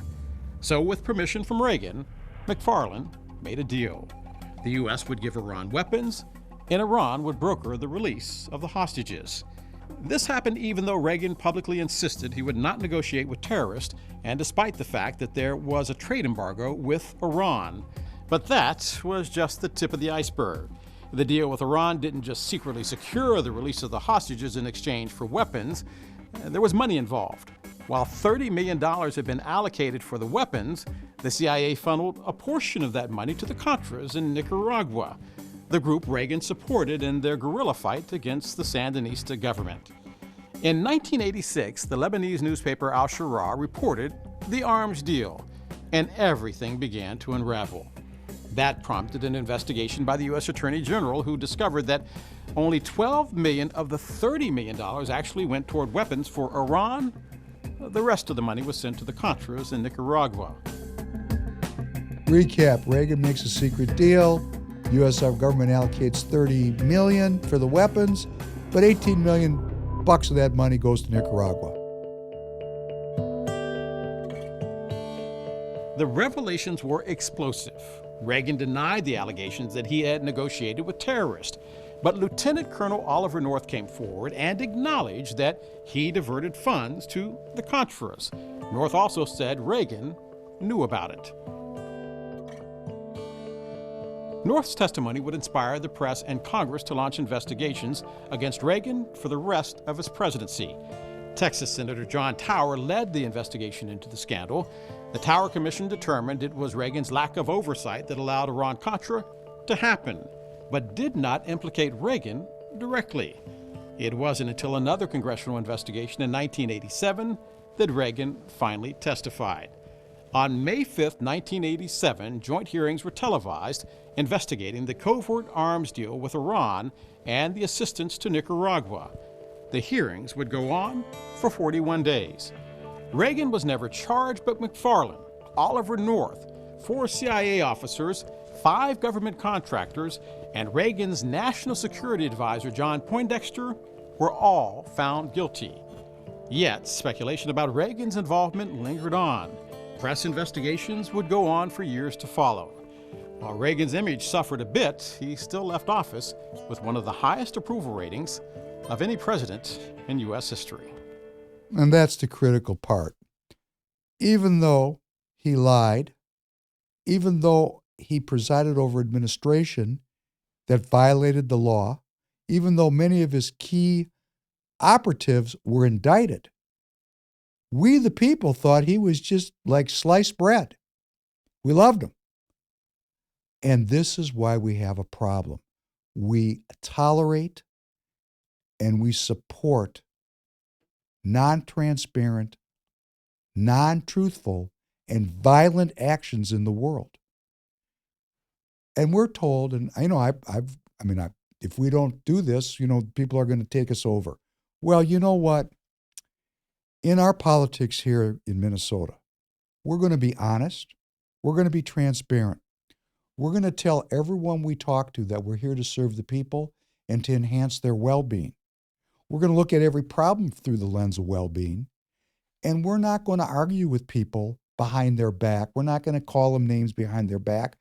So, with permission from Reagan, McFarlane made a deal. The U.S. would give Iran weapons, and Iran would broker the release of the hostages. This happened even though Reagan publicly insisted he would not negotiate with terrorists, and despite the fact that there was a trade embargo with Iran. But that was just the tip of the iceberg. The deal with Iran didn't just secretly secure the release of the hostages in exchange for weapons. There was money involved. While $30 million had been allocated for the weapons, the CIA funneled a portion of that money to the Contras in Nicaragua, the group Reagan supported in their guerrilla fight against the Sandinista government. In 1986, the Lebanese newspaper Al-Shura reported the arms deal, and everything began to unravel. That prompted an investigation by the U.S. Attorney General, who discovered that only $12 million of the $30 million actually went toward weapons for Iran. The rest of the money was sent to the Contras in Nicaragua. Recap, Reagan makes a secret deal. U.S. government allocates $30 million for the weapons, but $18 million of that money goes to Nicaragua. The revelations were explosive. Reagan denied the allegations that he had negotiated with terrorists, but Lieutenant Colonel Oliver North came forward and acknowledged that he diverted funds to the Contras. North also said Reagan knew about it. North's testimony would inspire the press and Congress to launch investigations against Reagan for the rest of his presidency. Texas Senator John Tower led the investigation into the scandal. The Tower Commission determined it was Reagan's lack of oversight that allowed Iran-Contra to happen, but did not implicate Reagan directly. It wasn't until another congressional investigation in 1987 that Reagan finally testified. On May 5, 1987, joint hearings were televised investigating the covert arms deal with Iran and the assistance to Nicaragua. The hearings would go on for 41 days. Reagan was never charged, but McFarlane, Oliver North, 4 CIA officers, 5 government contractors, and Reagan's national security advisor, John Poindexter, were all found guilty. Yet, speculation about Reagan's involvement lingered on. Press investigations would go on for years to follow. While Reagan's image suffered a bit, he still left office with one of the highest approval ratings of any president in U.S. history. And that's the critical part. Even though he lied, even though he presided over administration that violated the law, even though many of his key operatives were indicted, we, the people, thought he was just like sliced bread. We loved him. And this is why we have a problem. We tolerate and we support non-transparent, non-truthful, and violent actions in the world. And we're told, and I know if we don't do this, people are going to take us over. Well, you know what? In our politics here in Minnesota, we're going to be honest. We're going to be transparent. We're going to tell everyone we talk to that we're here to serve the people and to enhance their well-being. We're going to look at every problem through the lens of well-being, and we're not going to argue with people behind their back. We're not going to call them names behind their back.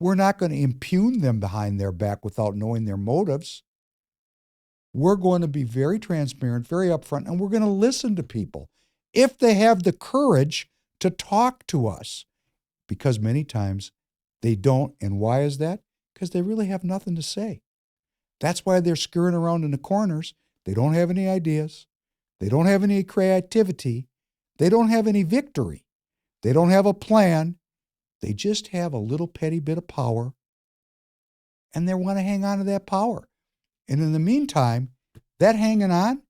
We're not going to impugn them behind their back without knowing their motives. We're going to be very transparent, very upfront, and we're going to listen to people if they have the courage to talk to us, because many times they don't. And why is that? Because they really have nothing to say. That's why they're scurrying around in the corners. They don't have any ideas. They don't have any creativity. They don't have any victory. They don't have a plan. They just have a little petty bit of power, and they want to hang on to that power. And in the meantime, that hanging on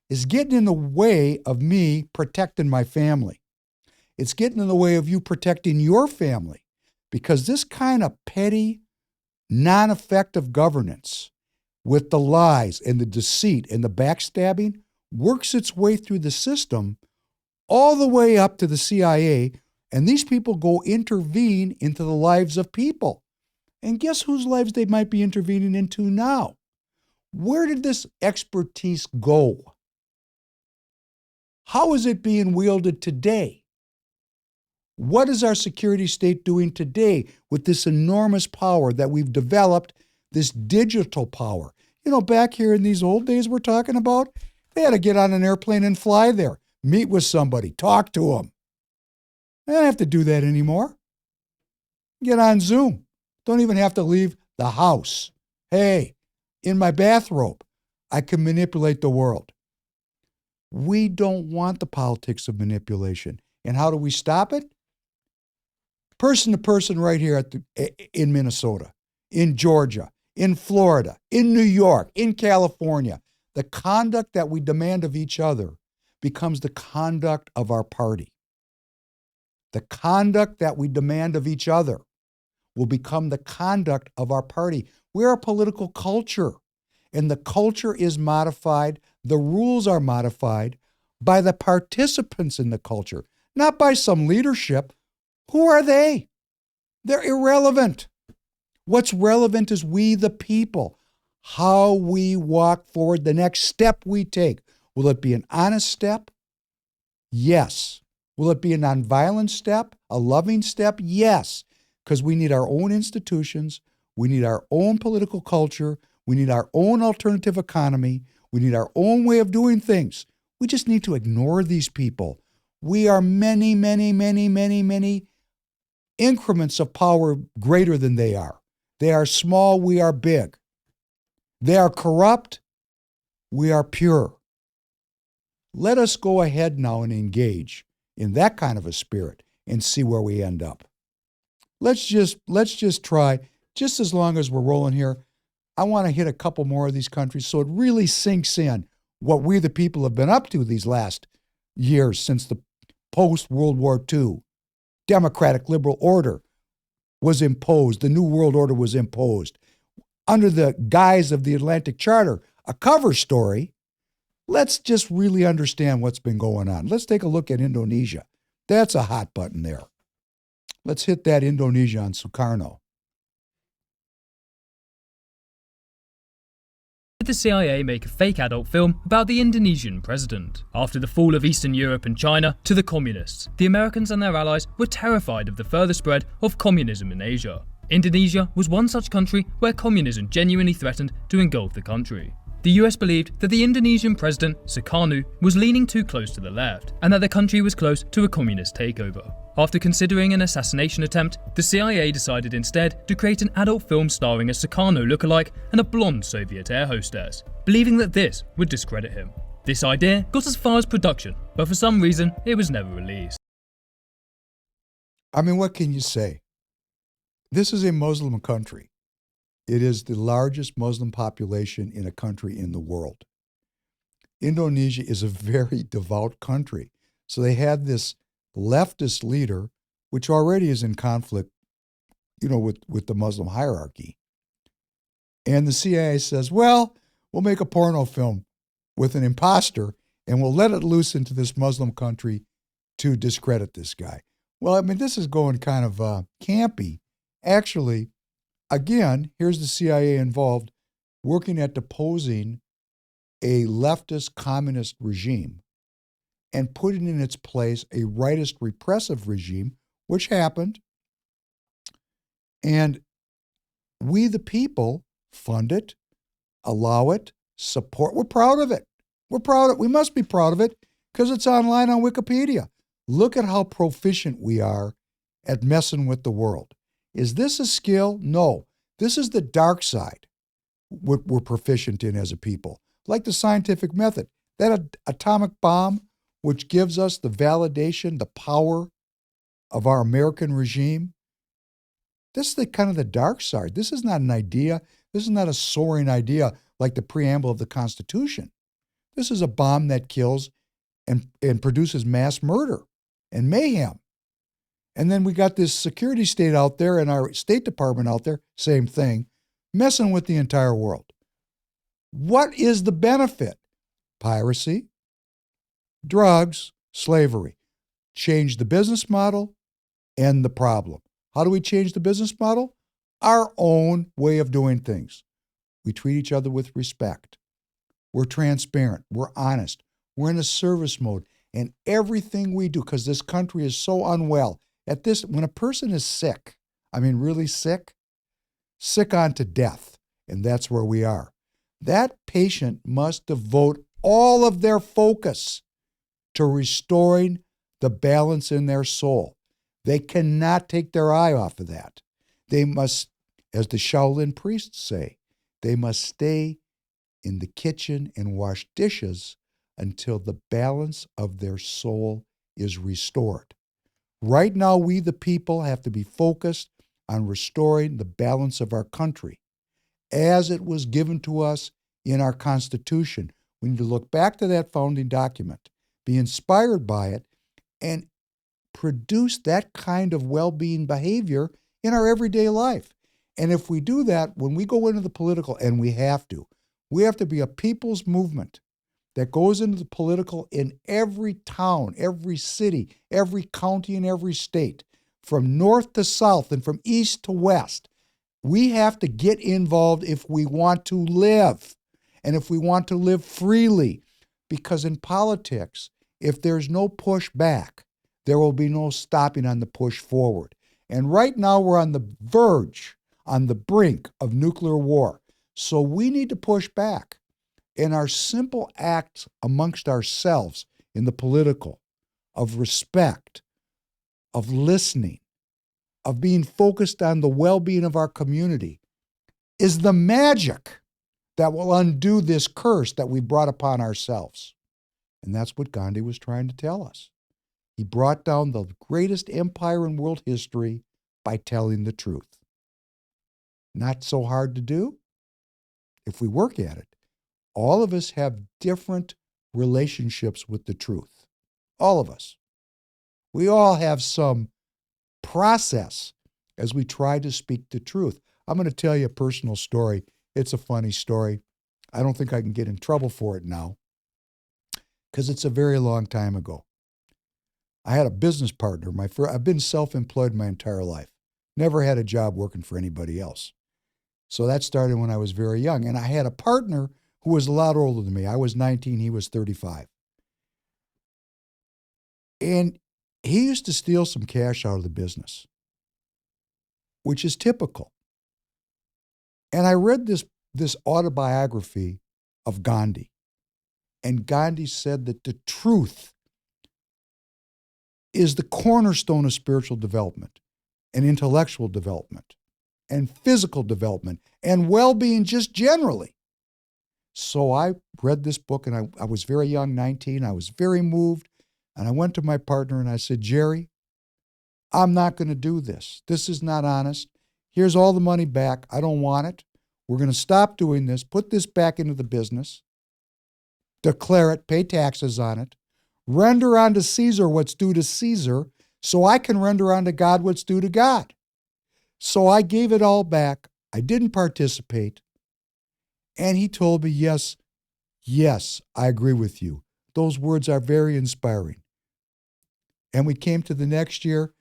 is getting in the way of me protecting my family. It's getting in the way of you protecting your family, because this kind of petty, non-effective governance with the lies and the deceit and the backstabbing works its way through the system all the way up to the CIA, and these people go intervene into the lives of people. And guess whose lives they might be intervening into now? Where did this expertise go? How is it being wielded today? What is our security state doing today with this enormous power that we've developed, this digital power? You know, back here in these old days we're talking about, they had to get on an airplane and fly there, meet with somebody, talk to them. They don't have to do that anymore. Get on Zoom. Don't even have to leave the house. Hey, in my bathrobe, I can manipulate the world. We don't want the politics of manipulation. And how do we stop it? Person to person right here in Minnesota, in Georgia, in Florida, in New York, in California. The conduct that we demand of each other becomes the conduct of our party. The conduct that we demand of each other will become the conduct of our party. We're a political culture, and the culture is modified, the rules are modified by the participants in the culture, not by some leadership. Who are they? They're irrelevant. What's relevant is we, the people, how we walk forward, the next step we take. Will it be an honest step? Yes. Will it be a nonviolent step, a loving step? Yes, because we need our own institutions, we need our own political culture, we need our own alternative economy, we need our own way of doing things. We just need to ignore these people. We are many, many, many, many, many increments of power greater than they are. They are small, we are big. They are corrupt, we are pure. Let us go ahead now and engage in that kind of a spirit and see where we end up. Let's just try, just as long as we're rolling here, I want to hit a couple more of these countries so it really sinks in what we the people have been up to these last years since the post-World War II democratic liberal order was imposed, the New World Order was imposed. Under the guise of the Atlantic Charter, a cover story, let's just really understand what's been going on. Let's take a look at Indonesia. That's a hot button there. Let's hit that Indonesia on Sukarno. Did the CIA make a fake adult film about the Indonesian president? After the fall of Eastern Europe and China to the communists, the Americans and their allies were terrified of the further spread of communism in Asia. Indonesia was one such country where communism genuinely threatened to engulf the country. The US believed that the Indonesian president, Sukarno, was leaning too close to the left, and that the country was close to a communist takeover. After considering an assassination attempt, the CIA decided instead to create an adult film starring a Sukarno lookalike and a blonde Soviet air hostess, believing that this would discredit him. This idea got as far as production, but for some reason it was never released. I mean, what can you say? This is a Muslim country. It is the largest Muslim population in a country in the world. Indonesia is a very devout country. So they had this leftist leader, which already is in conflict, with the Muslim hierarchy. And the CIA says, well, we'll make a porno film with an imposter and we'll let it loose into this Muslim country to discredit this guy. Well, I mean, this is going kind of campy. Actually, again, here's the CIA involved working at deposing a leftist communist regime and putting in its place a rightist repressive regime, which happened. And we, the people, fund it, allow it, support. We're proud of it. We must be proud of it because it's online on Wikipedia. Look at how proficient we are at messing with the world. Is this a skill? No. This is the dark side, what we're proficient in as a people. Like the scientific method, that atomic bomb, which gives us the validation, the power of our American regime. This is the kind of the dark side. This is not an idea. This is not a soaring idea like the preamble of the Constitution. This is a bomb that kills and produces mass murder and mayhem. And then we got this security state out there and our State Department out there, same thing, messing with the entire world. What is the benefit? Piracy, drugs, slavery. Change the business model, end the problem. How do we change the business model? Our own way of doing things. We treat each other with respect. We're transparent. We're honest. We're in a service mode. And everything we do, because this country is so unwell, when a person is sick, I mean really sick unto death, and that's where we are. That patient must devote all of their focus to restoring the balance in their soul. They cannot take their eye off of that. They must, as the Shaolin priests say, they must stay in the kitchen and wash dishes until the balance of their soul is restored. Right now, we the people have to be focused on restoring the balance of our country as it was given to us in our Constitution. We need to look back to that founding document, be inspired by it, and produce that kind of well-being behavior in our everyday life. And if we do that, when we go into the political, and we have to be a people's movement that goes into the political in every town, every city, every county, and every state, from north to south and from east to west. We have to get involved if we want to live, and if we want to live freely. Because in politics, if there's no push back, there will be no stopping on the push forward. And right now we're on the verge, on the brink of nuclear war. So we need to push back. And our simple acts amongst ourselves in the political, of respect, of listening, of being focused on the well-being of our community, is the magic that will undo this curse that we brought upon ourselves. And that's what Gandhi was trying to tell us. He brought down the greatest empire in world history by telling the truth. Not so hard to do if we work at it. All of us have different relationships with the truth. All of us. We all have some process as we try to speak the truth. I'm going to tell you a personal story. It's a funny story. I don't think I can get in trouble for it now because it's a very long time ago. I had a business partner. I've been self-employed my entire life. Never had a job working for anybody else. So that started when I was very young. And I had a partner who was a lot older than me. I was 19, he was 35. And he used to steal some cash out of the business, which is typical. And I read this autobiography of Gandhi. And Gandhi said that the truth is the cornerstone of spiritual development and intellectual development and physical development and well-being just generally. So I read this book, and I was very young, 19. I was very moved. And I went to my partner and I said, Jerry, I'm not going to do this. This is not honest. Here's all the money back. I don't want it. We're going to stop doing this, put this back into the business, declare it, pay taxes on it, render unto Caesar what's due to Caesar, so I can render unto God what's due to God. So I gave it all back. I didn't participate. And he told me, yes, I agree with you. Those words are very inspiring. And we came to the next year,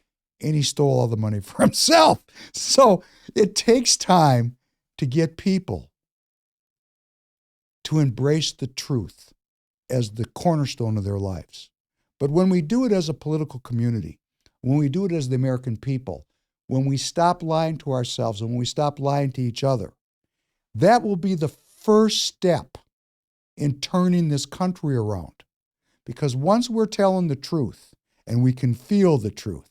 and he stole all the money for himself. So it takes time to get people to embrace the truth as the cornerstone of their lives. But when we do it as a political community, when we do it as the American people, when we stop lying to ourselves and when we stop lying to each other, that will be the first step in turning this country around. Because once we're telling the truth and we can feel the truth,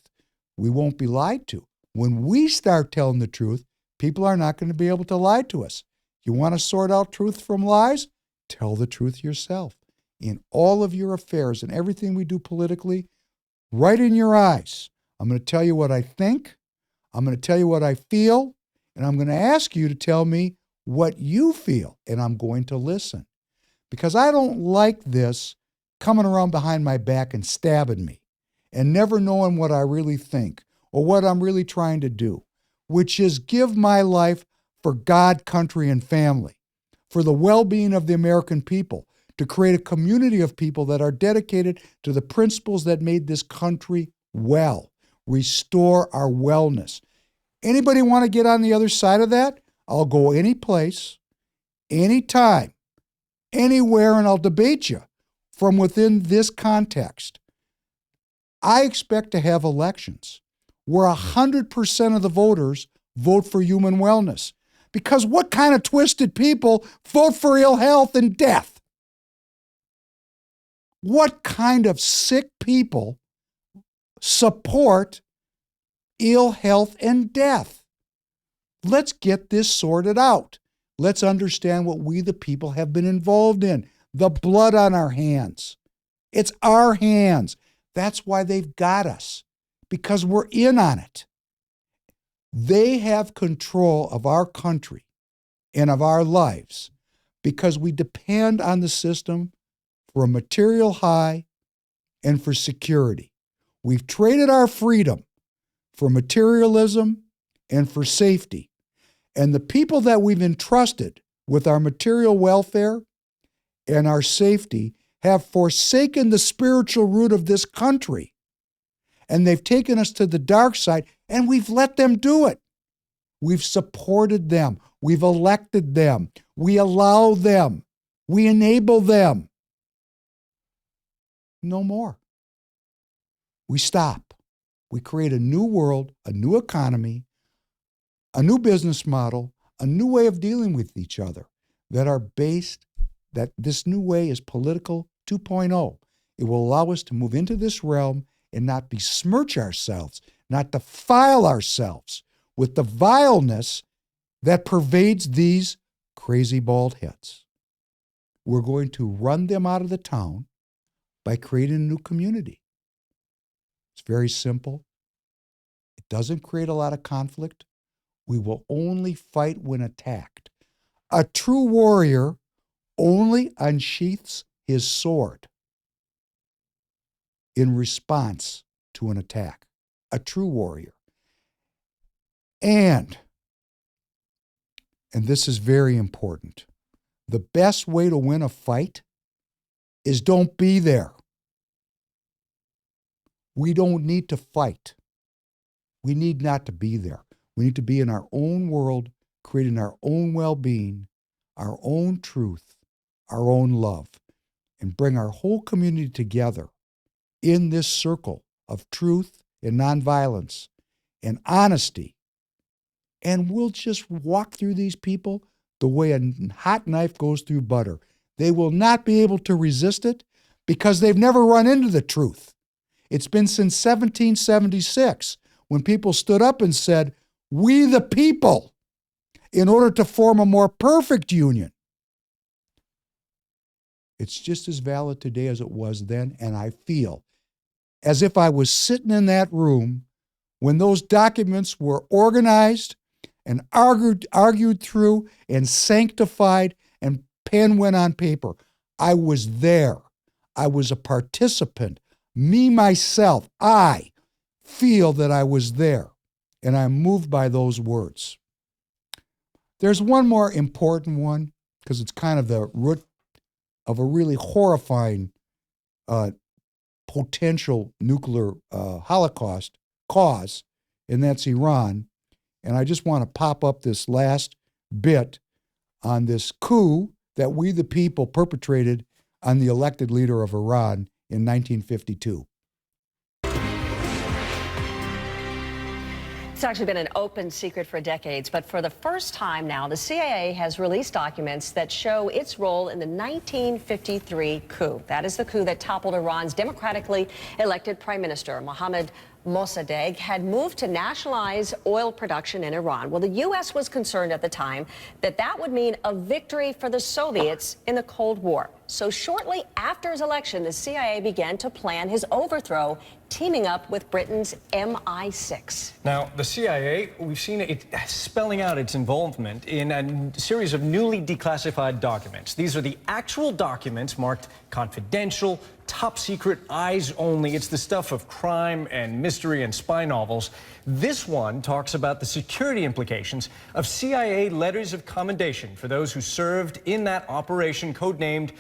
we won't be lied to. When we start telling the truth, people are not going to be able to lie to us. You want to sort out truth from lies? Tell the truth yourself. In all of your affairs and everything we do politically, right in your eyes. I'm going to tell you what I think. I'm going to tell you what I feel. And I'm going to ask you to tell me what you feel. And I'm going to listen. Because I don't like this coming around behind my back and stabbing me and never knowing what I really think or what I'm really trying to do, which is give my life for God, country, and family, for the well-being of the American people, to create a community of people that are dedicated to the principles that made this country well, restore our wellness. Anybody want to get on the other side of that? I'll go any place, anytime, anywhere, and I'll debate you from within this context. I expect to have elections where 100% of the voters vote for human wellness. Because what kind of twisted people vote for ill health and death? What kind of sick people support ill health and death? Let's get this sorted out. Let's understand what we, the people, have been involved in. The blood on our hands. It's our hands. That's why they've got us, because we're in on it. They have control of our country and of our lives because we depend on the system for a material high and for security. We've traded our freedom for materialism and for safety. And the people that we've entrusted with our material welfare and our safety have forsaken the spiritual root of this country. And they've taken us to the dark side, and we've let them do it. We've supported them. We've elected them. We allow them. We enable them. No more. We stop. We create a new world, a new economy, a new business model, a new way of dealing with each other that this new way is political 2.0. It will allow us to move into this realm and not besmirch ourselves, not defile ourselves with the vileness that pervades these crazy bald heads. We're going to run them out of the town by creating a new community. It's very simple. It doesn't create a lot of conflict. We will only fight when attacked. A true warrior only unsheaths his sword in response to an attack. A true warrior. And this is very important, the best way to win a fight is don't be there. We don't need to fight. We need not to be there. We need to be in our own world, creating our own well-being, our own truth, our own love, and bring our whole community together in this circle of truth and nonviolence and honesty. And we'll just walk through these people the way a hot knife goes through butter. They will not be able to resist it because they've never run into the truth. It's been since 1776 when people stood up and said, "We the people," in order to form a more perfect union. It's just as valid today as it was then, and I feel as if I was sitting in that room when those documents were organized and argued through and sanctified and pen went on paper. I was there. I was a participant. Me, myself, I feel that I was there, and I'm moved by those words. There's one more important one, because it's kind of the root of a really horrifying potential nuclear Holocaust cause, and that's Iran. And I just want to pop up this last bit on this coup that we the people perpetrated on the elected leader of Iran in 1952. It's actually been an open secret for decades, but for the first time now, the CIA has released documents that show its role in the 1953 coup. That is the coup that toppled Iran's democratically elected prime minister. Mohammad Mossadegh had moved to nationalize oil production in Iran. Well, the U.S. was concerned at the time that that would mean a victory for the Soviets in the Cold War. So shortly after his election, the CIA began to plan his overthrow, teaming up with Britain's MI6. Now, the CIA, we've seen it spelling out its involvement in a series of newly declassified documents. These are the actual documents marked confidential, top secret, eyes only. It's the stuff of crime and mystery and spy novels. This one talks about the security implications of CIA letters of commendation for those who served in that operation codenamed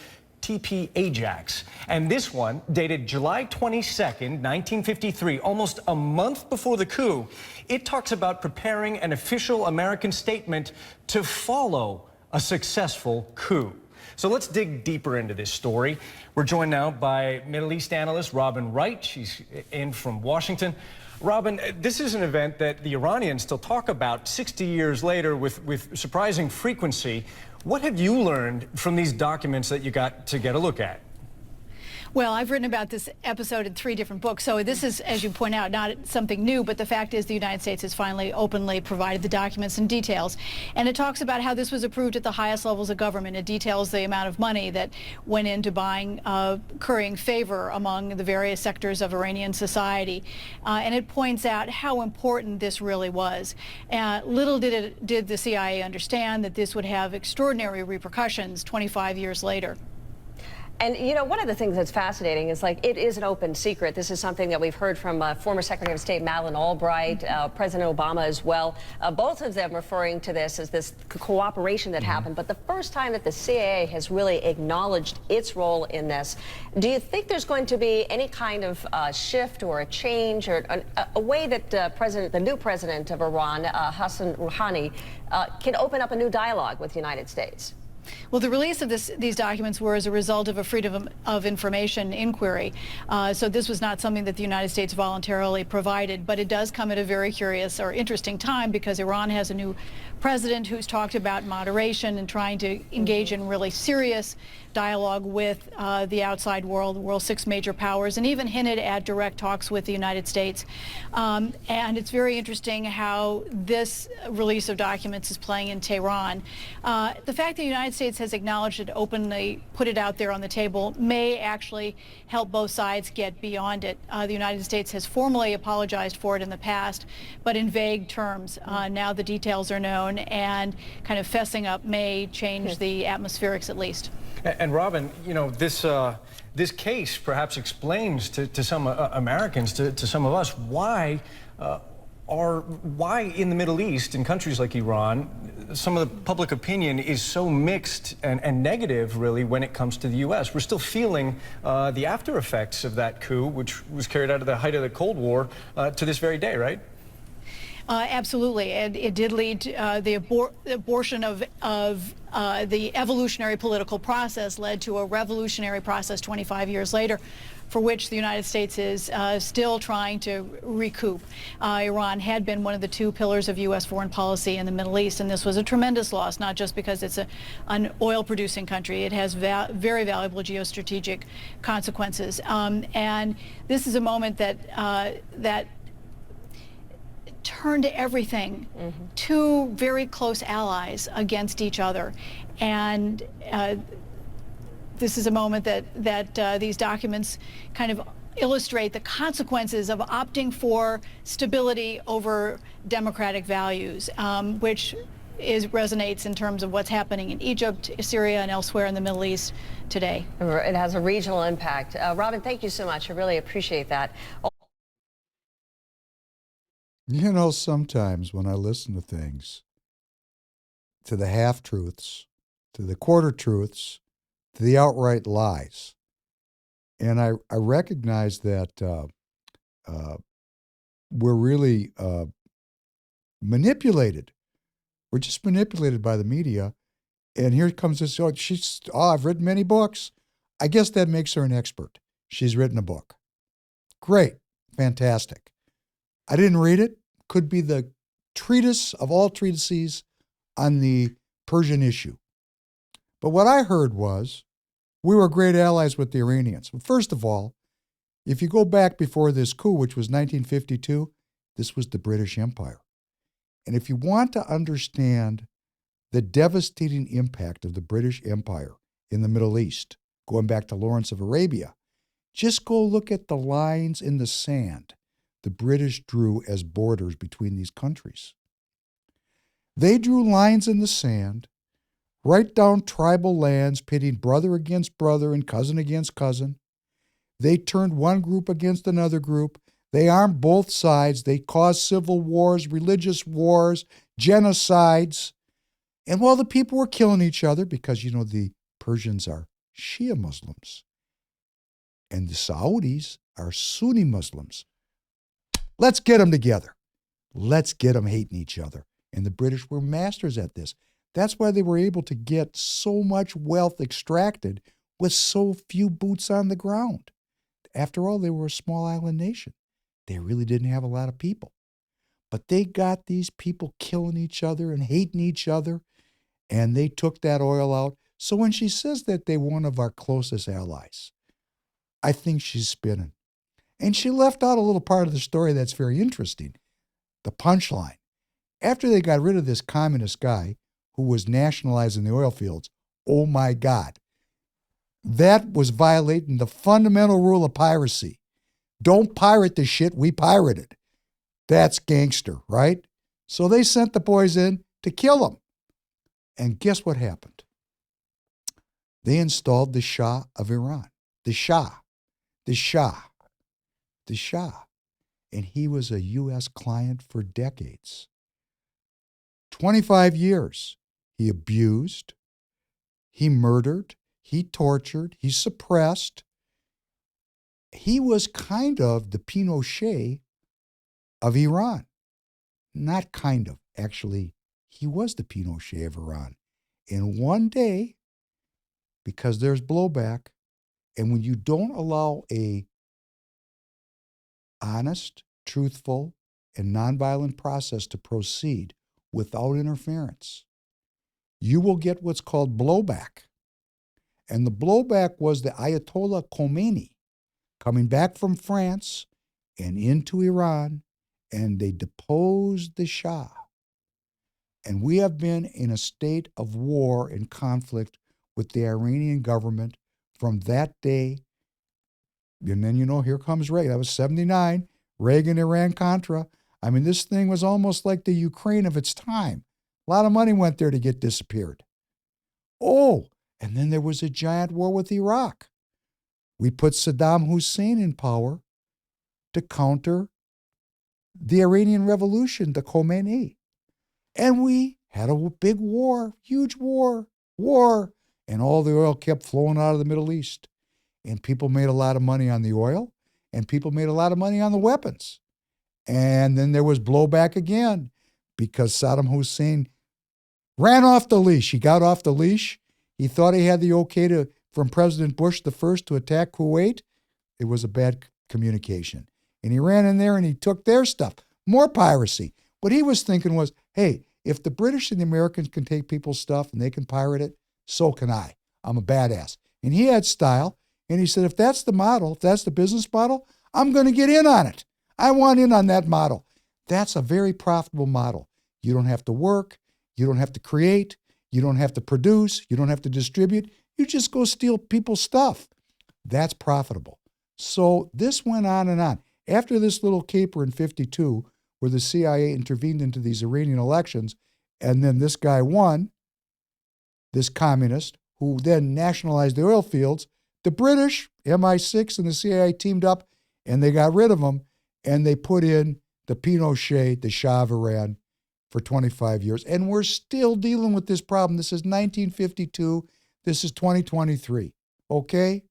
TP Ajax. And this one, dated July 22nd, 1953, almost a month before the coup, it talks about preparing an official American statement to follow a successful coup. So let's dig deeper into this story. We're joined now by Middle East analyst Robin Wright. She's in from Washington. Robin, this is an event that the Iranians still talk about 60 years later with surprising frequency. What have you learned from these documents that you got to get a look at? Well, I've written about this episode in 3 different books, so this is, as you point out, not something new, but the fact is the United States has finally openly provided the documents and details. And it talks about how this was approved at the highest levels of government. It details the amount of money that went into buying, currying favor among the various sectors of Iranian society. And it points out how important this really was. Little did the CIA understand that this would have extraordinary repercussions 25 years later. And, you know, one of the things that's fascinating is, like, it is an open secret. This is something that we've heard from former Secretary of State Madeleine Albright, President Obama as well, both of them referring to this as this cooperation that happened. But the first time that the CIA has really acknowledged its role in this, do you think there's going to be any kind of shift or a change or a way that the new president of Iran, Hassan Rouhani, can open up a new dialogue with the United States? Well, the release of these documents were as a result of a Freedom of Information inquiry. So this was not something that the United States voluntarily provided, but it does come at a very curious or interesting time because Iran has a new president who's talked about moderation and trying to engage in really serious dialogue with the outside world, the world's 6 major powers, and even hinted at direct talks with the United States. And it's very interesting how this release of documents is playing in Tehran. The fact that the United States has acknowledged it openly, put it out there on the table, may actually help both sides get beyond it. The United States has formally apologized for it in the past, but in vague terms. Now the details are known, and kind of fessing up may change the atmospherics at least. And Robin, you know, this case perhaps explains to some Americans, to some of us, why in the Middle East, in countries like Iran, some of the public opinion is so mixed and negative, really, when it comes to the U.S. We're still feeling the after effects of that coup, which was carried out at the height of the Cold War, to this very day, right? Absolutely, and it did lead to the abortion of the evolutionary political process led to a revolutionary process 25 years later, for which the United States is still trying to recoup. Iran had been one of the 2 pillars of U.S. foreign policy in the Middle East, and this was a tremendous loss, not just because it's an oil-producing country. It has very valuable geostrategic consequences, and this is a moment that turned everything, 2 very close allies against each other. And this is a moment that these documents kind of illustrate the consequences of opting for stability over democratic values, which resonates in terms of what's happening in Egypt, Syria, and elsewhere in the Middle East today. It has a regional impact. Robin, thank you so much. I really appreciate that. You know, sometimes when I listen to things, to the half-truths, to the quarter-truths, to the outright lies, and I recognize that we're really manipulated. We're just manipulated by the media, and here comes this, I've written many books. I guess that makes her an expert. She's written a book. Great, fantastic. I didn't read it. Could be the treatise of all treatises on the Persian issue. But what I heard was we were great allies with the Iranians. Well, first of all, if you go back before this coup, which was 1952, this was the British Empire. And if you want to understand the devastating impact of the British Empire in the Middle East, going back to Lawrence of Arabia. Just go look at the lines in the sand the British drew as borders between these countries. They drew lines in the sand, right down tribal lands, pitting brother against brother and cousin against cousin. They turned one group against another group. They armed both sides. They caused civil wars, religious wars, genocides. And while the people were killing each other, because, the Persians are Shia Muslims and the Saudis are Sunni Muslims, let's get them together. Let's get them hating each other. And the British were masters at this. That's why they were able to get so much wealth extracted with so few boots on the ground. After all, they were a small island nation. They really didn't have a lot of people. But they got these people killing each other and hating each other, and they took that oil out. So when she says that they're one of our closest allies, I think she's spinning. And she left out a little part of the story that's very interesting, the punchline. After they got rid of this communist guy who was nationalizing the oil fields, oh my God, that was violating the fundamental rule of piracy. Don't pirate the shit, we pirated. That's gangster, right? So they sent the boys in to kill him. And guess what happened? They installed the Shah of Iran. The Shah. And he was a U.S. client for decades. 25 years. He abused, he murdered, he tortured, he suppressed. He was kind of the Pinochet of Iran. Not kind of. Actually, he was the Pinochet of Iran. And one day, because there's blowback, and when you don't allow a honest, truthful, and nonviolent process to proceed without interference, you will get what's called blowback. And the blowback was the Ayatollah Khomeini coming back from France and into Iran, and they deposed the Shah. And we have been in a state of war and conflict with the Iranian government from that day. And then, here comes Reagan. That was 79, Reagan, Iran-Contra. I mean, this thing was almost like the Ukraine of its time. A lot of money went there to get disappeared. Oh, and then there was a giant war with Iraq. We put Saddam Hussein in power to counter the Iranian Revolution, the Khomeini. And we had a big war, huge war, and all the oil kept flowing out of the Middle East. And people made a lot of money on the oil, and people made a lot of money on the weapons. And then there was blowback again because Saddam Hussein ran off the leash. He got off the leash. He thought he had the okay from President Bush the first to attack Kuwait. It was a bad communication. And he ran in there and he took their stuff. More piracy. What he was thinking was, hey, if the British and the Americans can take people's stuff and they can pirate it, so can I. I'm a badass. And he had style. And he said, if that's the model, if that's the business model, I'm going to get in on it. I want in on that model. That's a very profitable model. You don't have to work. You don't have to create. You don't have to produce. You don't have to distribute. You just go steal people's stuff. That's profitable. So this went on and on. After this little caper in 52, where the CIA intervened into these Iranian elections, and then this guy won, this communist, who then nationalized the oil fields, the British, MI6 and the CIA teamed up, and they got rid of him, and they put in the Pinochet, the Shah of Iran, for 25 years. And we're still dealing with this problem. This is 1952. This is 2023. Okay?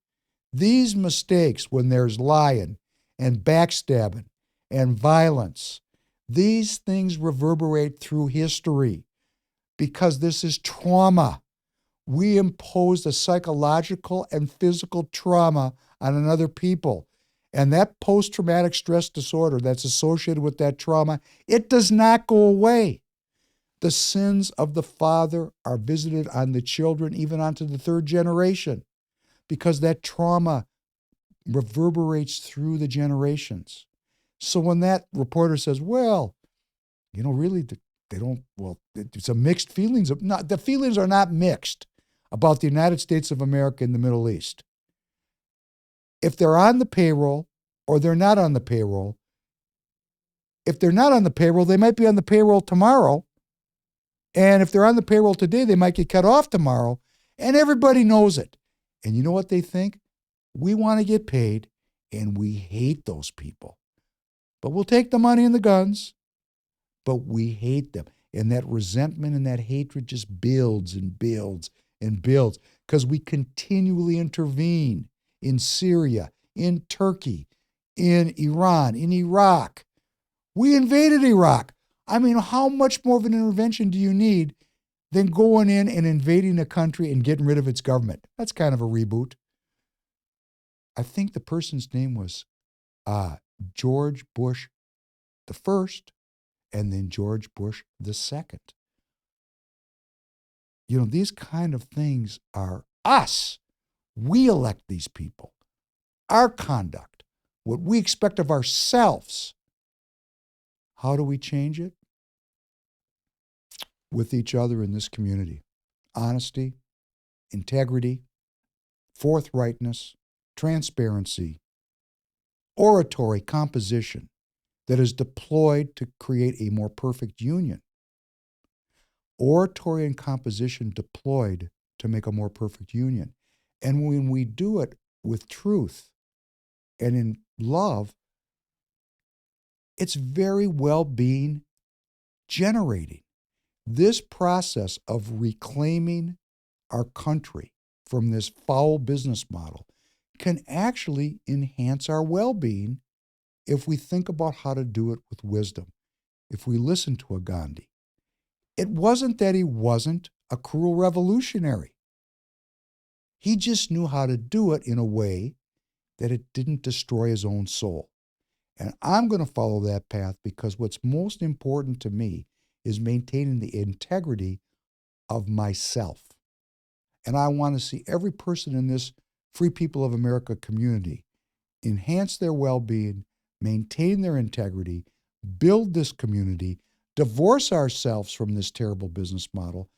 These mistakes, when there's lying and backstabbing and violence, these things reverberate through history because this is trauma. We imposed a psychological and physical trauma on another people. And that post-traumatic stress disorder that's associated with that trauma, it does not go away. The sins of the father are visited on the children, even onto the third generation, because that trauma reverberates through the generations. So when that reporter says, well, really, they don't, well, it's a mixed feelings. The feelings are not mixed. about the United States of America in the Middle East. If they're on the payroll or they're not on the payroll, if they're not on the payroll, they might be on the payroll tomorrow. And if they're on the payroll today, they might get cut off tomorrow. And everybody knows it. And you know what they think? We want to get paid, and we hate those people. But we'll take the money and the guns, but we hate them. And that resentment and that hatred just builds and builds and builds because we continually intervene in Syria, in Turkey, in Iran, in Iraq. We invaded Iraq. I mean, how much more of an intervention do you need than going in and invading a country and getting rid of its government? That's kind of a reboot. I think the person's name was George Bush the first, and then George Bush the second. You know, these kind of things are us. We elect these people. Our conduct, what we expect of ourselves. How do we change it? With each other in this community. Honesty, integrity, forthrightness, transparency, oratory composition that is deployed to create a more perfect union. Oratory and composition deployed to make a more perfect union. And when we do it with truth and in love, it's very well-being generating. This process of reclaiming our country from this foul business model can actually enhance our well-being if we think about how to do it with wisdom, if we listen to a Gandhi. It wasn't that he wasn't a cruel revolutionary. He just knew how to do it in a way that it didn't destroy his own soul. And I'm going to follow that path because what's most important to me is maintaining the integrity of myself. And I want to see every person in this Free People of America community enhance their well-being, maintain their integrity, build this community, divorce ourselves from this terrible business model,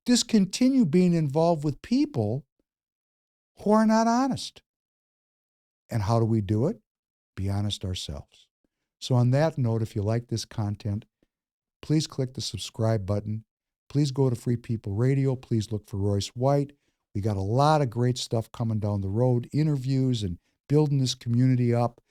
discontinue being involved with people who are not honest. And how do we do it? Be honest ourselves. So on that note, if you like this content, please click the subscribe button. Please go to Free People Radio. Please look for Royce White. We got a lot of great stuff coming down the road, interviews and building this community up.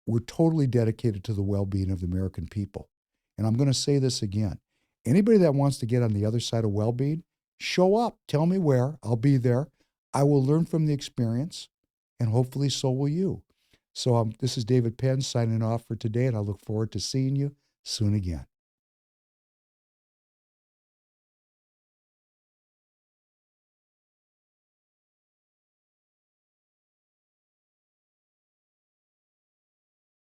We're totally dedicated to the well-being of the American people. And I'm going to say this again. Anybody that wants to get on the other side of well-being, show up. Tell me where. I'll be there. I will learn from the experience, and hopefully so will you. So this is David Penn signing off for today, and I look forward to seeing you soon again.